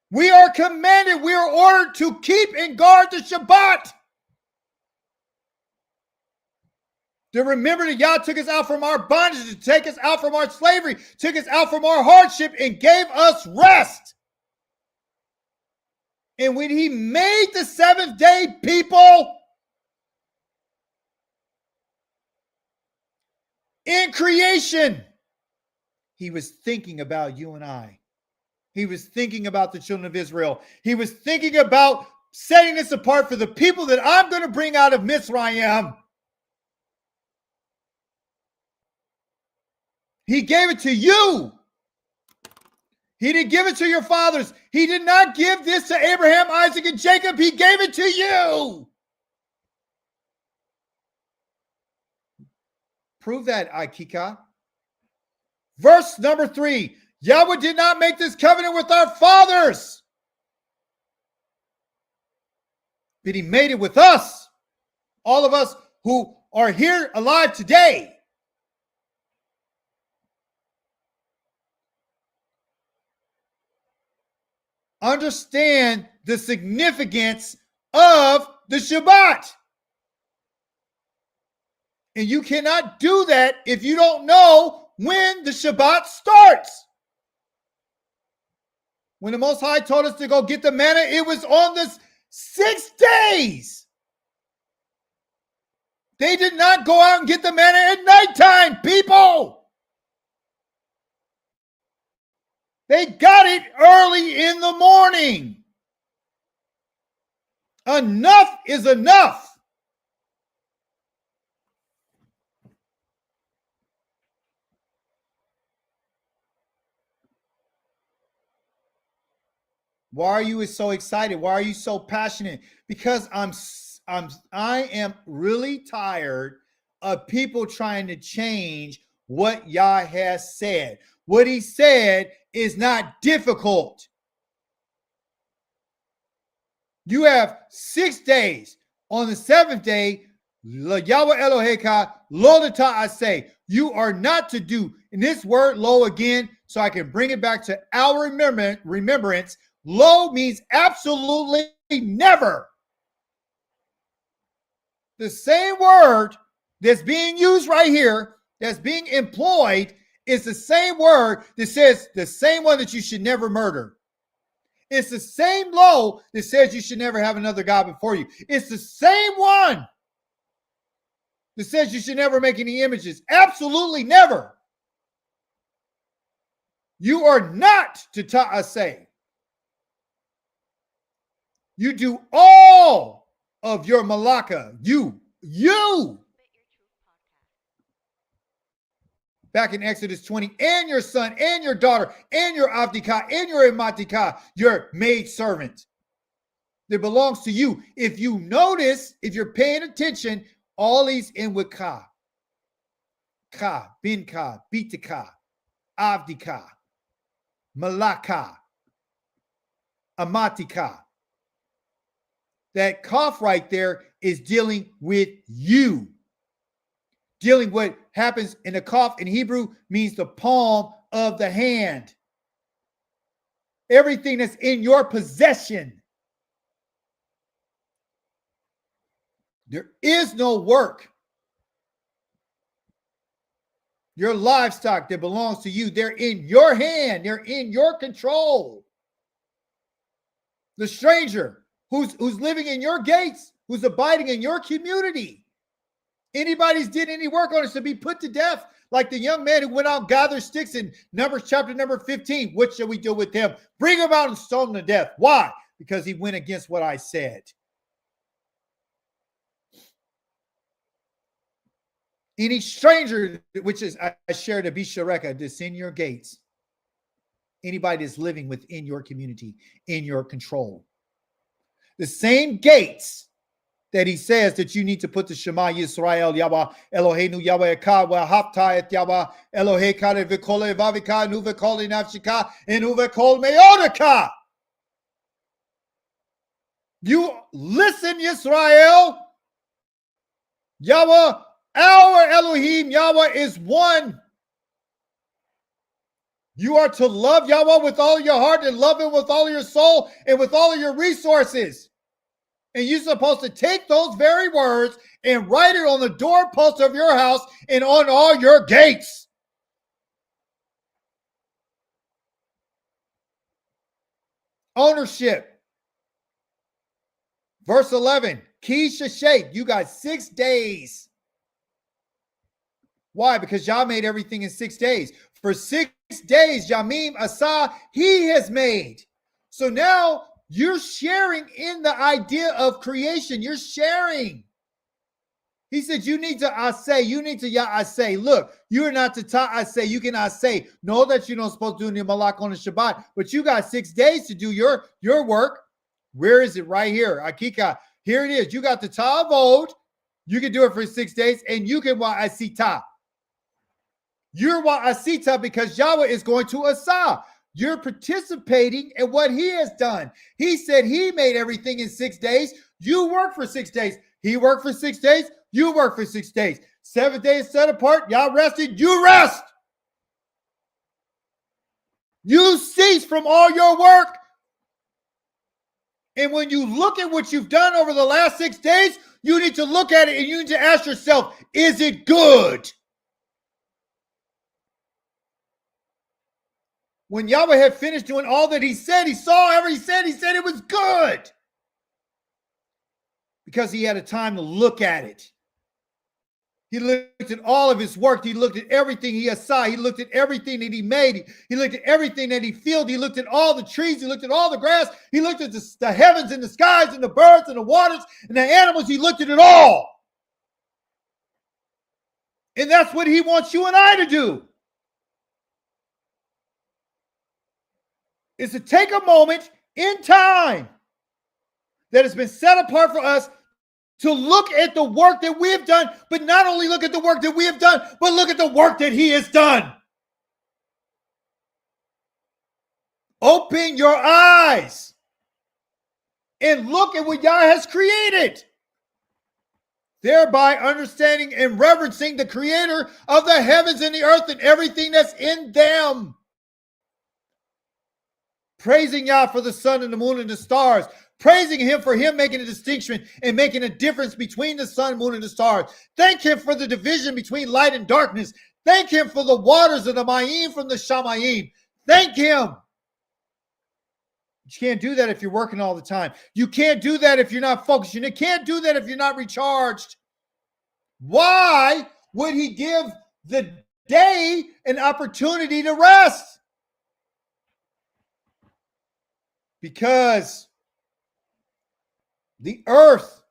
We are commanded. We are ordered to keep and guard the Shabbat. To remember that Yah took us out from our bondage, to take us out from our slavery, took us out from our hardship, and gave us rest. And when he made the seventh day, people, in creation, he was thinking about you and I. He was thinking about the children of Israel. He was thinking about setting this apart for the people that I'm going to bring out of Mizraim. He gave it to you. He didn't give it to your fathers. He did not give this to Abraham, Isaac, and Jacob. He gave it to you. Prove that, Achi'ka. Verse number 3. Yahweh did not make this covenant with our fathers. but he made it with us. All of us who are here alive today. Understand the significance of the Shabbat. And you cannot do that if you don't know when the Shabbat starts. When the Most High told us to go get the manna, it was on the 6 days. They did not go out and get the manna at nighttime, people. They got it early in the morning. Enough is enough. Why are you so excited? Why are you so passionate? Because I am really tired of people trying to change what Yah has said. What he said is not difficult. You have 6 days. On the 7th day, Yahweh Eloheka, lo ta'aseh. You are not to do. And this word lo again, so I can bring it back to our remembrance. Lo means absolutely never. The same word that's being used right here, that's being employed, is the same word that says the same one that you should never murder. It's the same lo that says you should never have another God before you. It's the same one that says you should never make any images. Absolutely never. You are not to ta'aseh. You do all of your malaka. You. Back in Exodus 20, and your son, and your daughter, and your avdika, and your imatika, your maid servant. That belongs to you. If you notice, if you're paying attention, all these in with ka. Ka, bin ka, bitika, avdika, malaka, amatika. That kaf right there is dealing with you. Dealing what happens in the kaf in Hebrew means the palm of the hand. Everything that's in your possession. There is no work. Your livestock that belongs to you, they're in your hand. They're in your control. The stranger who's living in your gates, who's abiding in your community. Anybody's did any work on it should be put to death. Like the young man who went out and gathered sticks in Numbers chapter number 15. What shall we do with him? Bring him out and stone him to death. Why? Because he went against what I said. Any stranger, which is I share the Bishareka, that's in your gates. Anybody that's living within your community, in your control. The same gates that he says that you need to put the Shema Yisrael, Yahweh Eloheinu, Yahweh Echad, V'ahavta et Yahweh Eloheka, V'kol Evavika, Nuvekol Inafshika, and Uvekol Meodeka. You listen, Yisrael. Yahweh, our Elohim, Yahweh is one. You are to love Yahweh with all your heart and love him with all your soul and with all of your resources. And you're supposed to take those very words and write it on the doorpost of your house and on all your gates. Ownership. Verse 11. Kisha Sheikh, you got 6 days. Why? Because Yah made everything in 6 days. For 6 days, Yamim Asa, he has made. So now you're sharing in the idea of creation. You're sharing. He said, you need to asay. You need to Yah asay. Look, you're not to ta asay. You can asay. Know that you're not supposed to do your malak on the Shabbat, but you got 6 days to do your work. Where is it? Right here. Achi'ka. Here it is. You got the ta'avod. You can do it for 6 days, and you can wa asita. You're wa asita because Yahweh is going to asa. You're participating in what he has done. He said he made everything in 6 days. You work for 6 days. He worked for 6 days. You work for 6 days. 7 days set apart. Y'all rested. You rest. You cease from all your work. And when you look at what you've done over the last 6 days, you need to look at it and you need to ask yourself, is it good? When Yahweh had finished doing all that he said, he saw everything he said it was good. Because he had a time to look at it. He looked at all of his work. He looked at everything he saw. He looked at everything that he made. He looked at everything that he filled. He looked at all the trees. He looked at all the grass. He looked at the heavens and the skies and the birds and the waters and the animals. He looked at it all. And that's what he wants you and I to do. Is to take a moment in time that has been set apart for us to look at the work that we have done, but not only look at the work that we have done, but look at the work that he has done. Open your eyes and look at what Yah has created, thereby understanding and reverencing the creator of the heavens and the earth and everything that's in them. Praising Yah for the sun and the moon and the stars. Praising him for him making a distinction and making a difference between the sun, moon, and the stars. Thank him for the division between light and darkness. Thank him for the waters of the Mayim from the Shamayim. Thank him. You can't do that if you're working all the time. You can't do that if you're not focused. You can't do that if you're not recharged. Why would he give the day an opportunity to rest? Because the earth,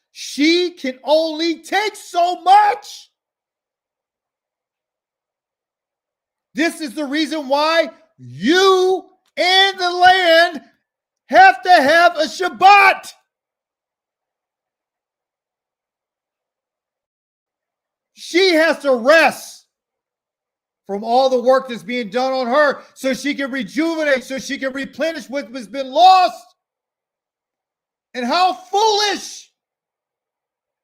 she can only take so much. This is the reason why you and the land have to have a Shabbat. She has to rest from all the work that's being done on her so she can rejuvenate, so she can replenish what has been lost. And how foolish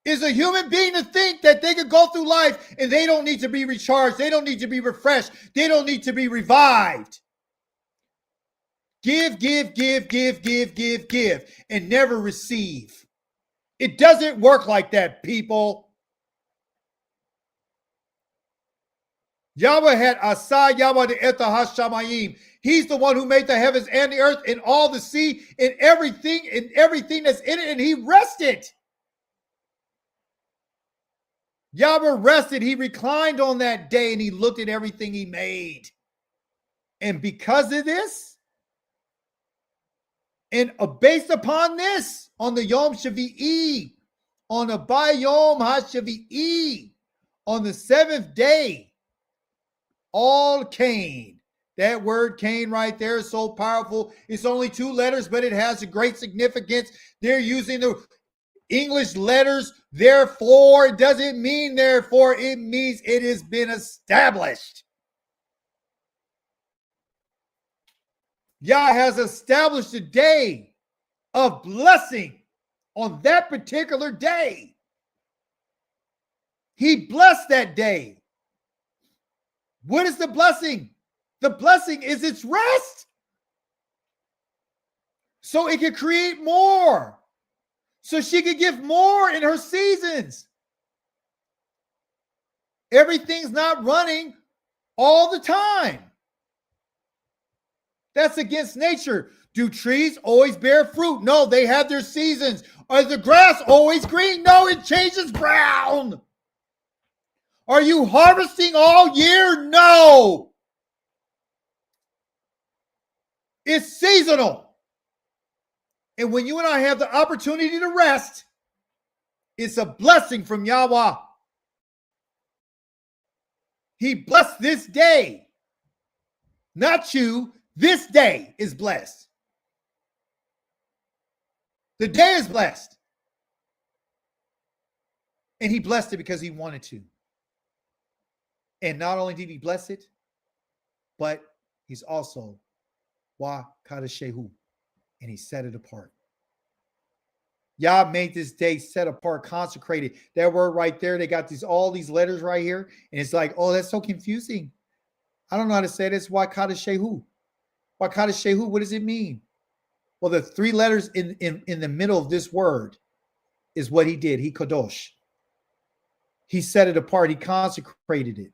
is a human being to think that they could go through life and they don't need to be recharged. They don't need to be refreshed. They don't need to be revived. Give, and never receive. It doesn't work like that, people. Yahweh had Asa Yahweh the Eta HaShamayim. He's the one who made the heavens and the earth and all the sea and everything that's in it, and he rested. Yahweh rested. He reclined on that day and he looked at everything he made. And because of this, and based upon this, on the Yom Shavi'i, on the Bayom HaShavi'i, on the 7th day, all came. That word Cain right there is so powerful. It's only 2 letters, but it has a great significance. They're using the English letters. Therefore, it doesn't mean therefore. It means it has been established. Yah has established a day of blessing on that particular day. He blessed that day. What is the blessing? The blessing is its rest. So it can create more. So she can give more in her seasons. Everything's not running all the time. That's against nature. Do trees always bear fruit? No, they have their seasons. Is the grass always green? No, it changes brown. Are you harvesting all year? No. It's seasonal. And when you and I have the opportunity to rest, it's a blessing from Yahweh. He blessed this day. Not you. This day is blessed. The day is blessed. And he blessed it because he wanted to. And not only did he bless it, but he's also Wa Kadashehu, and he set it apart. Yah made this day set apart, consecrated. That word right there, they got all these letters right here, and it's like, oh, that's so confusing. I don't know how to say this. Wa Kadashehu. Wa Kadashehu, what does it mean? Well, the three letters in the middle of this word is what he did. He kadosh. He set it apart. He consecrated it.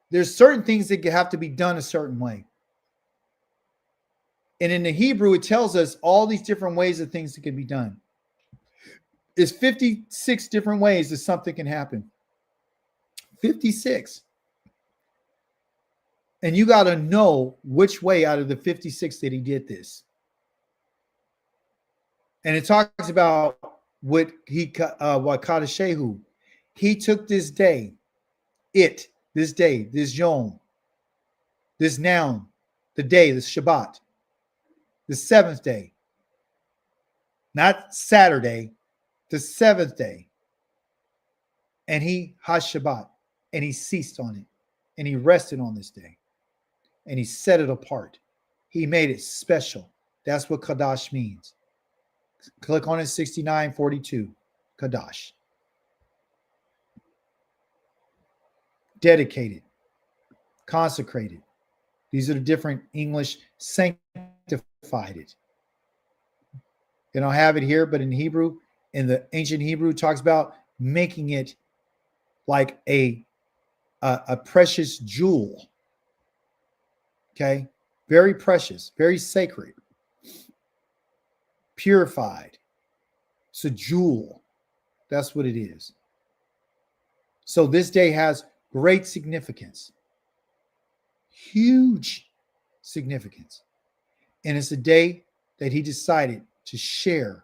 There's certain things that have to be done a certain way. And in the Hebrew, it tells us all these different ways of things that can be done. It's 56 different ways that something can happen. 56. And you got to know which way out of the 56 that he did this. And it talks about what Kadashehu. He took this day, this yom, this noun, the day, the Shabbat, the seventh day, not Saturday, the seventh day. And he Shabbat, and he ceased on it, and he rested on this day, and he set it apart. He made it special. That's what Kadash means. Click on it, 6942, Kadash. Dedicated, consecrated. These are the different English, sanctified it. They don't have it here, but in Hebrew, in the ancient Hebrew, it talks about making it like a precious jewel. Okay? Very precious, very sacred. Purified. It's a jewel. That's what it is. So this day has great significance. Huge significance. And it's a day that he decided to share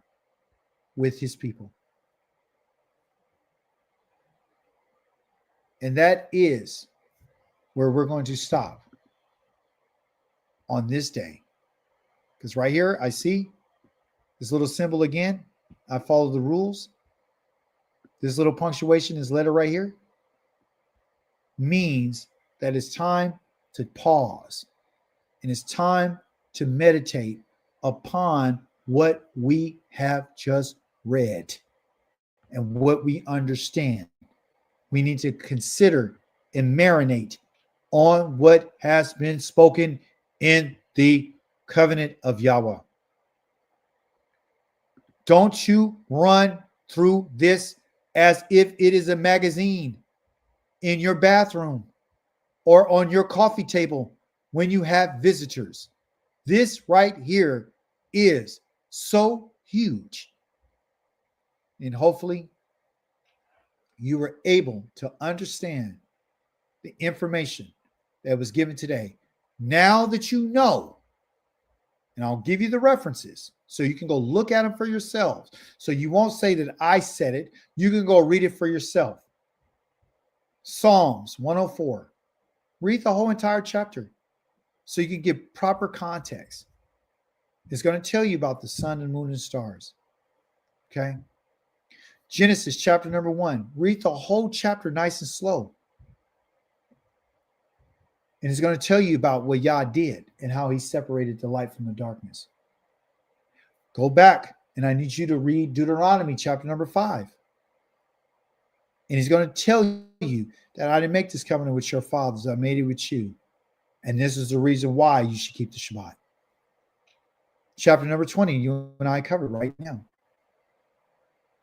with his people. And that is where we're going to stop on this day. Because right here, I see this little symbol again. I follow the rules. This little punctuation, this letter right here, means that it's time to pause. And it's time to meditate upon what we have just read and what we understand. We need to consider and marinate on what has been spoken in the covenant of Yahweh. Don't you run through this as if it is a magazine in your bathroom or on your coffee table when you have visitors. This right here is so huge. And hopefully you were able to understand the information that was given today. Now that you know, and I'll give you the references so you can go look at them for yourselves. So you won't say that I said it. You can go read it for yourself. Psalms 104. Read the whole entire chapter so you can get proper context. It's going to tell you about the sun and moon and stars. Okay? Genesis chapter number 1. Read the whole chapter nice and slow. And it's going to tell you about what Yah did and how he separated the light from the darkness. Go back, and I need you to read Deuteronomy chapter number 5. And he's going to tell you that I didn't make this covenant with your fathers. I made it with you. And this is the reason why you should keep the Shabbat. Chapter number 20, you and I covered right now.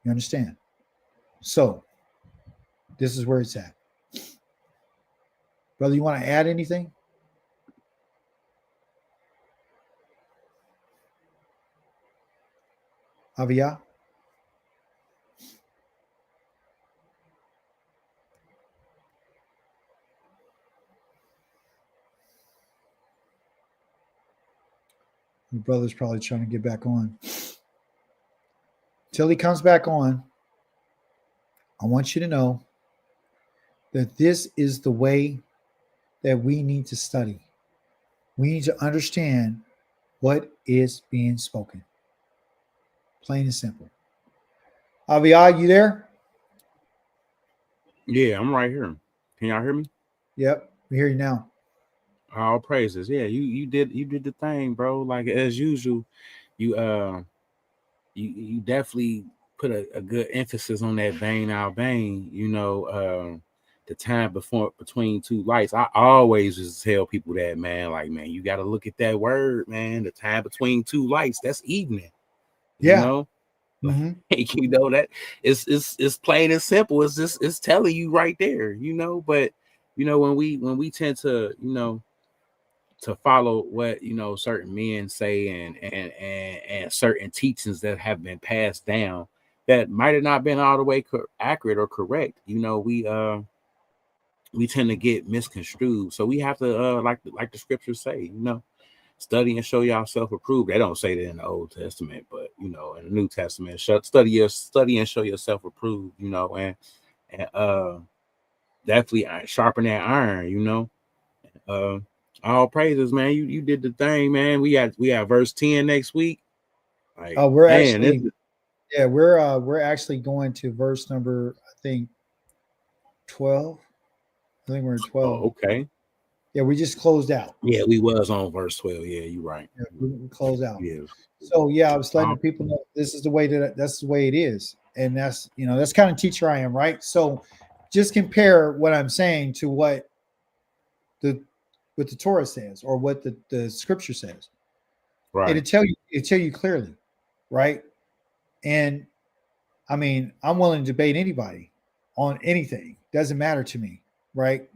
You understand? So, this is where it's at. Brother, you want to add anything? Aviyah? Your brother's probably trying to get back on. Till he comes back on, I want you to know that this is the way that we need to study. We need to understand what is being spoken. Plain and simple. Aviyah, you there? Yeah, I'm right here. Can y'all hear me? Yep, we hear you now. All praises. Yeah, you did the thing, bro. Like as usual, you you definitely put a good emphasis on that vein out vein. The time before between two lights. I always just tell people that, man. Like, man, you got to look at that word, man. The time between two lights. That's evening. You Yeah. know, Mm-hmm. that it's plain and simple. It's telling you right there. But when we tend to to follow what certain men say and certain teachings that have been passed down that might have not been all the way accurate or correct. We tend to get misconstrued, so we have to like the scriptures say, study and show yourself approved. They don't say that in the Old Testament, but in the New Testament, study and show yourself approved. And definitely sharpen that iron. All praises, man. You did the thing, man. We got verse 10 next week. Like, We're man, actually, we're actually going to verse number, I think 12. I think we're in 12. okay. Yeah, we just closed out. Yeah, we was on verse 12. Yeah, you're right. Yeah, we closed out. Yeah. So yeah, I was letting people know this is the way that's the way it is, and that's kind of teacher I am, right? So just compare what I'm saying to what the Torah says or what the scripture says. Right. It'll tell you clearly, right? And I mean, I'm willing to debate anybody on anything. Doesn't matter to me, right?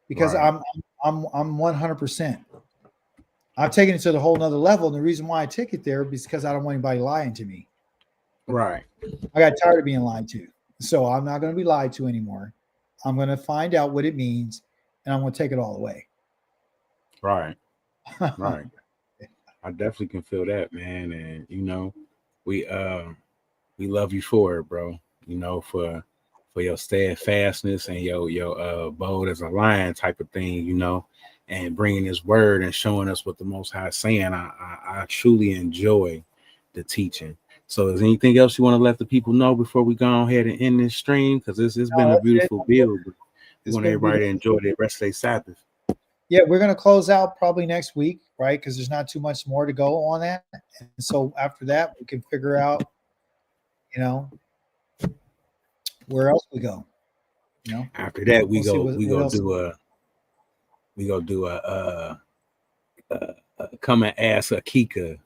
Because right. I'm 100%. I've taken it to the whole nother level. And the reason why I took it there is because I don't want anybody lying to me. Right. I got tired of being lied to. So I'm not going to be lied to anymore. I'm going to find out what it means and I'm going to take it all away. Right. Right. I definitely can feel that, man. And we love you for it, bro. For your steadfastness and your bold as a lion type of thing, and bringing His word and showing us what the Most High is saying. I truly enjoy the teaching. So, is anything else you want to let the people know before we go ahead and end this stream? Because it's been a beautiful build. We want everybody to enjoy the rest of their Sabbath. Yeah, we're going to close out probably next week, right? Because there's not too much more to go on that. And so after that, we can figure out, where else we go. After that, we go do a come and ask Achi'ka.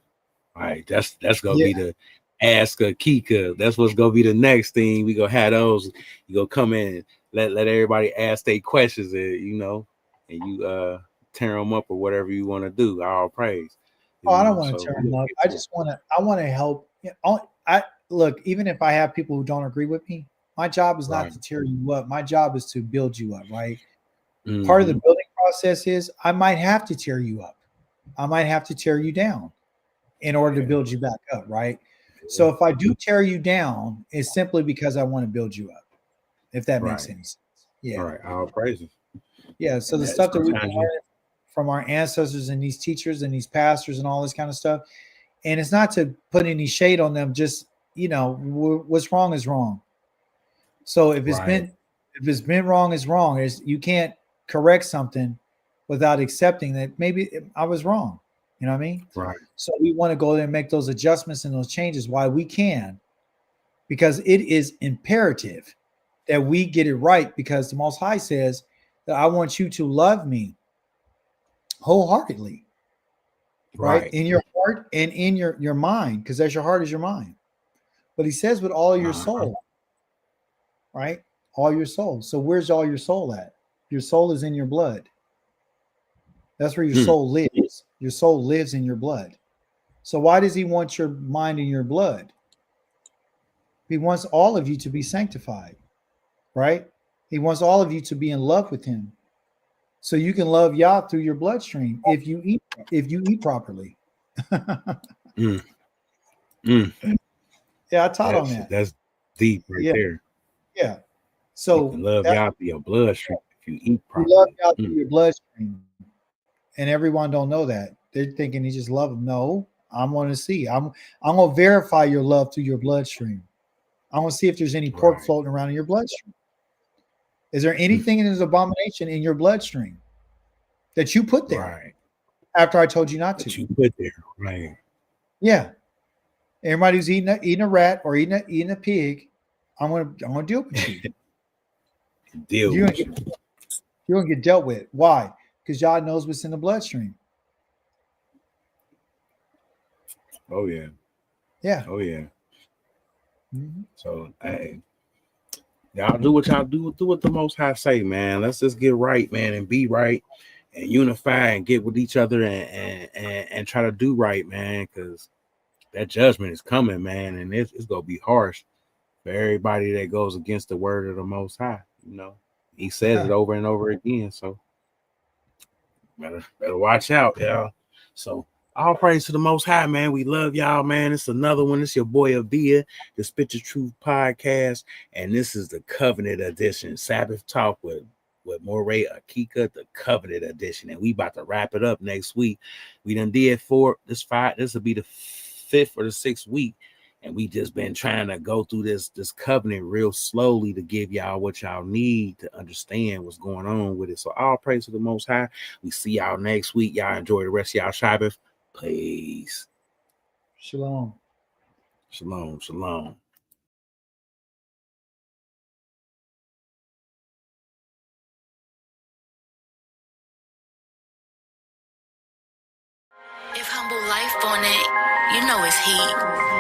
All right, that's gonna be the ask Achi'ka. That's what's gonna be the next thing. We gonna have those. You go come in, let everybody ask their questions, and you tear them up or whatever you want to do. All praise. I don't want to tear them up. I want to help. I look, even if I have people who don't agree with me, my job is not to tear you up. My job is to build you up, right? Mm-hmm. Part of the building process is I might have to tear you up. I might have to tear you down in order to build you back up, right? So if I do tear you down, it's simply because I want to build you up, if that makes any sense. Yeah. All right. All praises. Yeah. So the stuff that we learned from our ancestors and these teachers and these pastors and all this kind of stuff, and it's not to put any shade on them, just, what's wrong is wrong. So if it's been wrong is wrong. You can't correct something without accepting that maybe I was wrong. You know what I mean? Right. So we want to go there and make those adjustments and those changes while we can, because it is imperative that we get it right, because the Most High says that I want you to love me wholeheartedly, right? In your heart and in your mind, because as your heart is your mind. But He says with all your soul, right? All your soul. So where's all your soul at? Your soul is in your blood. That's where your soul lives. Your soul lives in your blood. So why does He want your mind and your blood? He wants all of you to be sanctified, right? He wants all of you to be in love with Him, so you can love Yah through your bloodstream if you eat properly. Yeah, I taught on that. That's deep there. Yeah. So you love Yah through your bloodstream if you eat properly. You love Yah through your bloodstream. And everyone don't know that. They're thinking you just love them. No, I'm going to see. I'm going to verify your love through your bloodstream. I want to see if there's any pork floating around in your bloodstream. Is there anything in this abomination in your bloodstream? that you put there Right. after I told you not to. That you put there. Right. Yeah. Everybody who's eating a rat or eating a pig, I'm gonna deal with you. Deal You're with you. gonna get dealt with. Why? Because God knows what's in the bloodstream. Oh yeah. Yeah. Oh yeah. Mm-hmm. So hey, y'all do what y'all do. Do what the Most High say, man. Let's just get right, man, and be right, and unify, and get with each other, and try to do right, man. Because that judgment is coming, man, and it's gonna be harsh for everybody that goes against the word of the Most High. You know, He says it over and over again. So better watch out, y'all. So all praise to the Most High, man. We love y'all, man. It's another one. It's your boy Avia, the Spit the Truth podcast, and this is the Covenant edition, Sabbath Talk with Moreh, Achi'ka, the Covenant edition, and we about to wrap it up next week. We done did this will be the 5th or the 6th week, and we just been trying to go through this covenant real slowly to give y'all what y'all need to understand what's going on with it. So all praise to the Most High. We see y'all next week. Y'all enjoy the rest of y'all Sabbath. Peace. Shalom. Shalom. Shalom. If humble life on it, you know it's heat.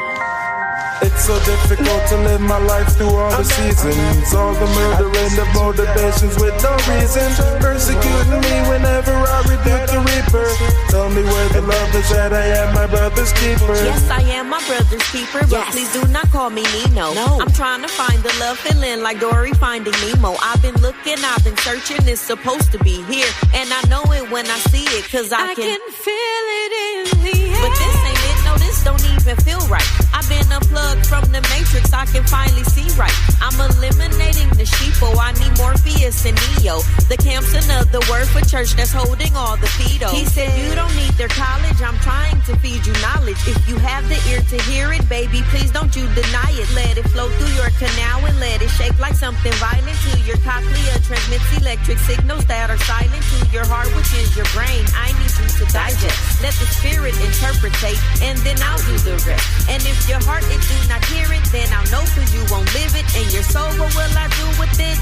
It's so difficult to live my life through all the seasons. All the murder and the motivations with no reason. Persecuting me whenever I rebuke the reaper. Tell me where the love is at, I am my brother's keeper. Yes, I am my brother's keeper, but please do not call me Nino. No. I'm trying to find the love feeling like Dory finding Nemo. I've been looking, I've been searching, it's supposed to be here. And I know it when I see it, cause I can feel it in the air. But this ain't it, no, this don't even feel right. I've been unplugged from the matrix, I can finally see right. I'm eliminating the sheeple, I need Morpheus and Neo. The camp's another word for church that's holding all the pedos. He said you don't need their college, I'm trying to feed you knowledge. If you have the ear to hear it, baby, please don't you deny it. Let it flow through your canal and let it shake like something violent to your cochlea. Transmits electric signals that are silent to your heart, which is your brain. I need you to digest. Let the spirit interpretate, and then I'll do the rest. And if your heart it do not hear it, then I'll know cause you won't live it. And your soul, what will I do with it?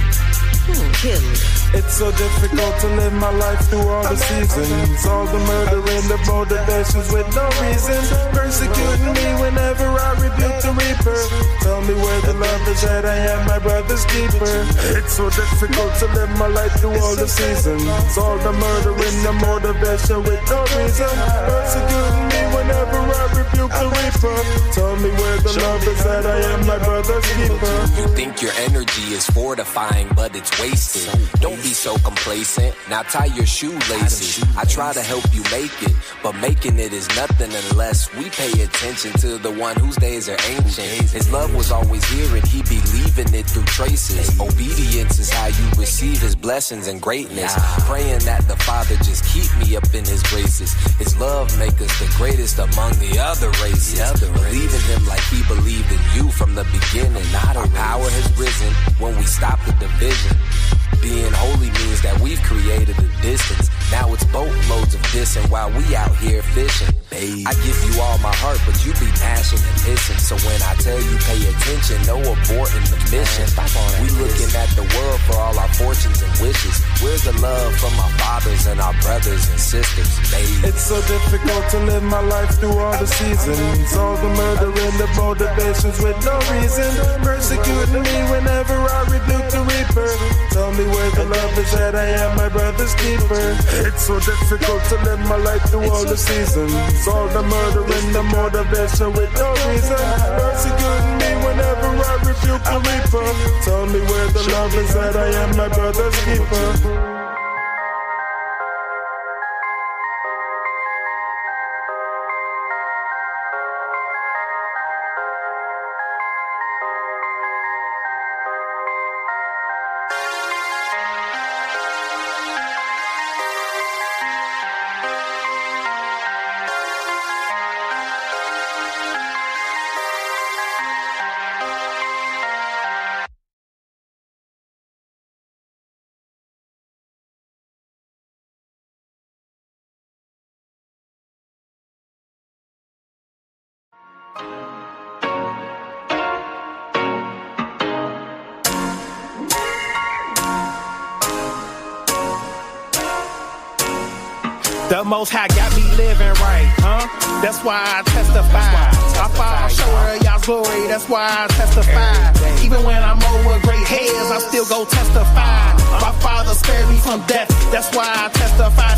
Kill it. It's so difficult to live my life through all the seasons. All the murder and the motivations with no reason. Persecuting me whenever I rebuke the reaper. Tell me where the love is at, I am my brother's keeper. It's so difficult to live my life through all the seasons. All the murder and the motivation with no reason. Persecuting me whenever I rebuke the reaper. Tell me where the love is at, I am my brother's keeper. You think your energy is fortifying, but it's wasted. Don't be so complacent. Now tie your shoelaces. I try to help you make it, but making it is nothing unless we pay attention to the one whose days are ancient. His love was always here and he be leaving it through traces. Obedience is how you receive his blessings and greatness. Praying that the Father just keep me up in his graces. His love make us the greatest among the other races. Believe in him like he believed in you from the beginning. Our power has risen when we stop the division. Being holy means that we've created a distance. Now it's boatloads of dissing while we out here fishing. I give you all my heart, but you be gnashing and hissing. So when I tell you pay attention, no aborting the mission. We looking at the world for all our fortunes and wishes. Where's the love from our fathers and our brothers and sisters, baby? It's so difficult to live my life through all the seasons. All the murder and the motivations with no reason. Persecuting me whenever I rebuke the reaper. Tell me where the love is at, I am my brother's keeper. It's so difficult to live my life through all the seasons. All the murder and the motivation with no reason. Persecuting me whenever I rebuke the reaper. Tell me where the love is at, I am my brother's keeper. The Most High got me living right, huh? That's why I testify. I fall short of y'all's glory, that's why I testify. Even when I'm over great heads, I still go testify. My Father spared me from death, that's why I testify.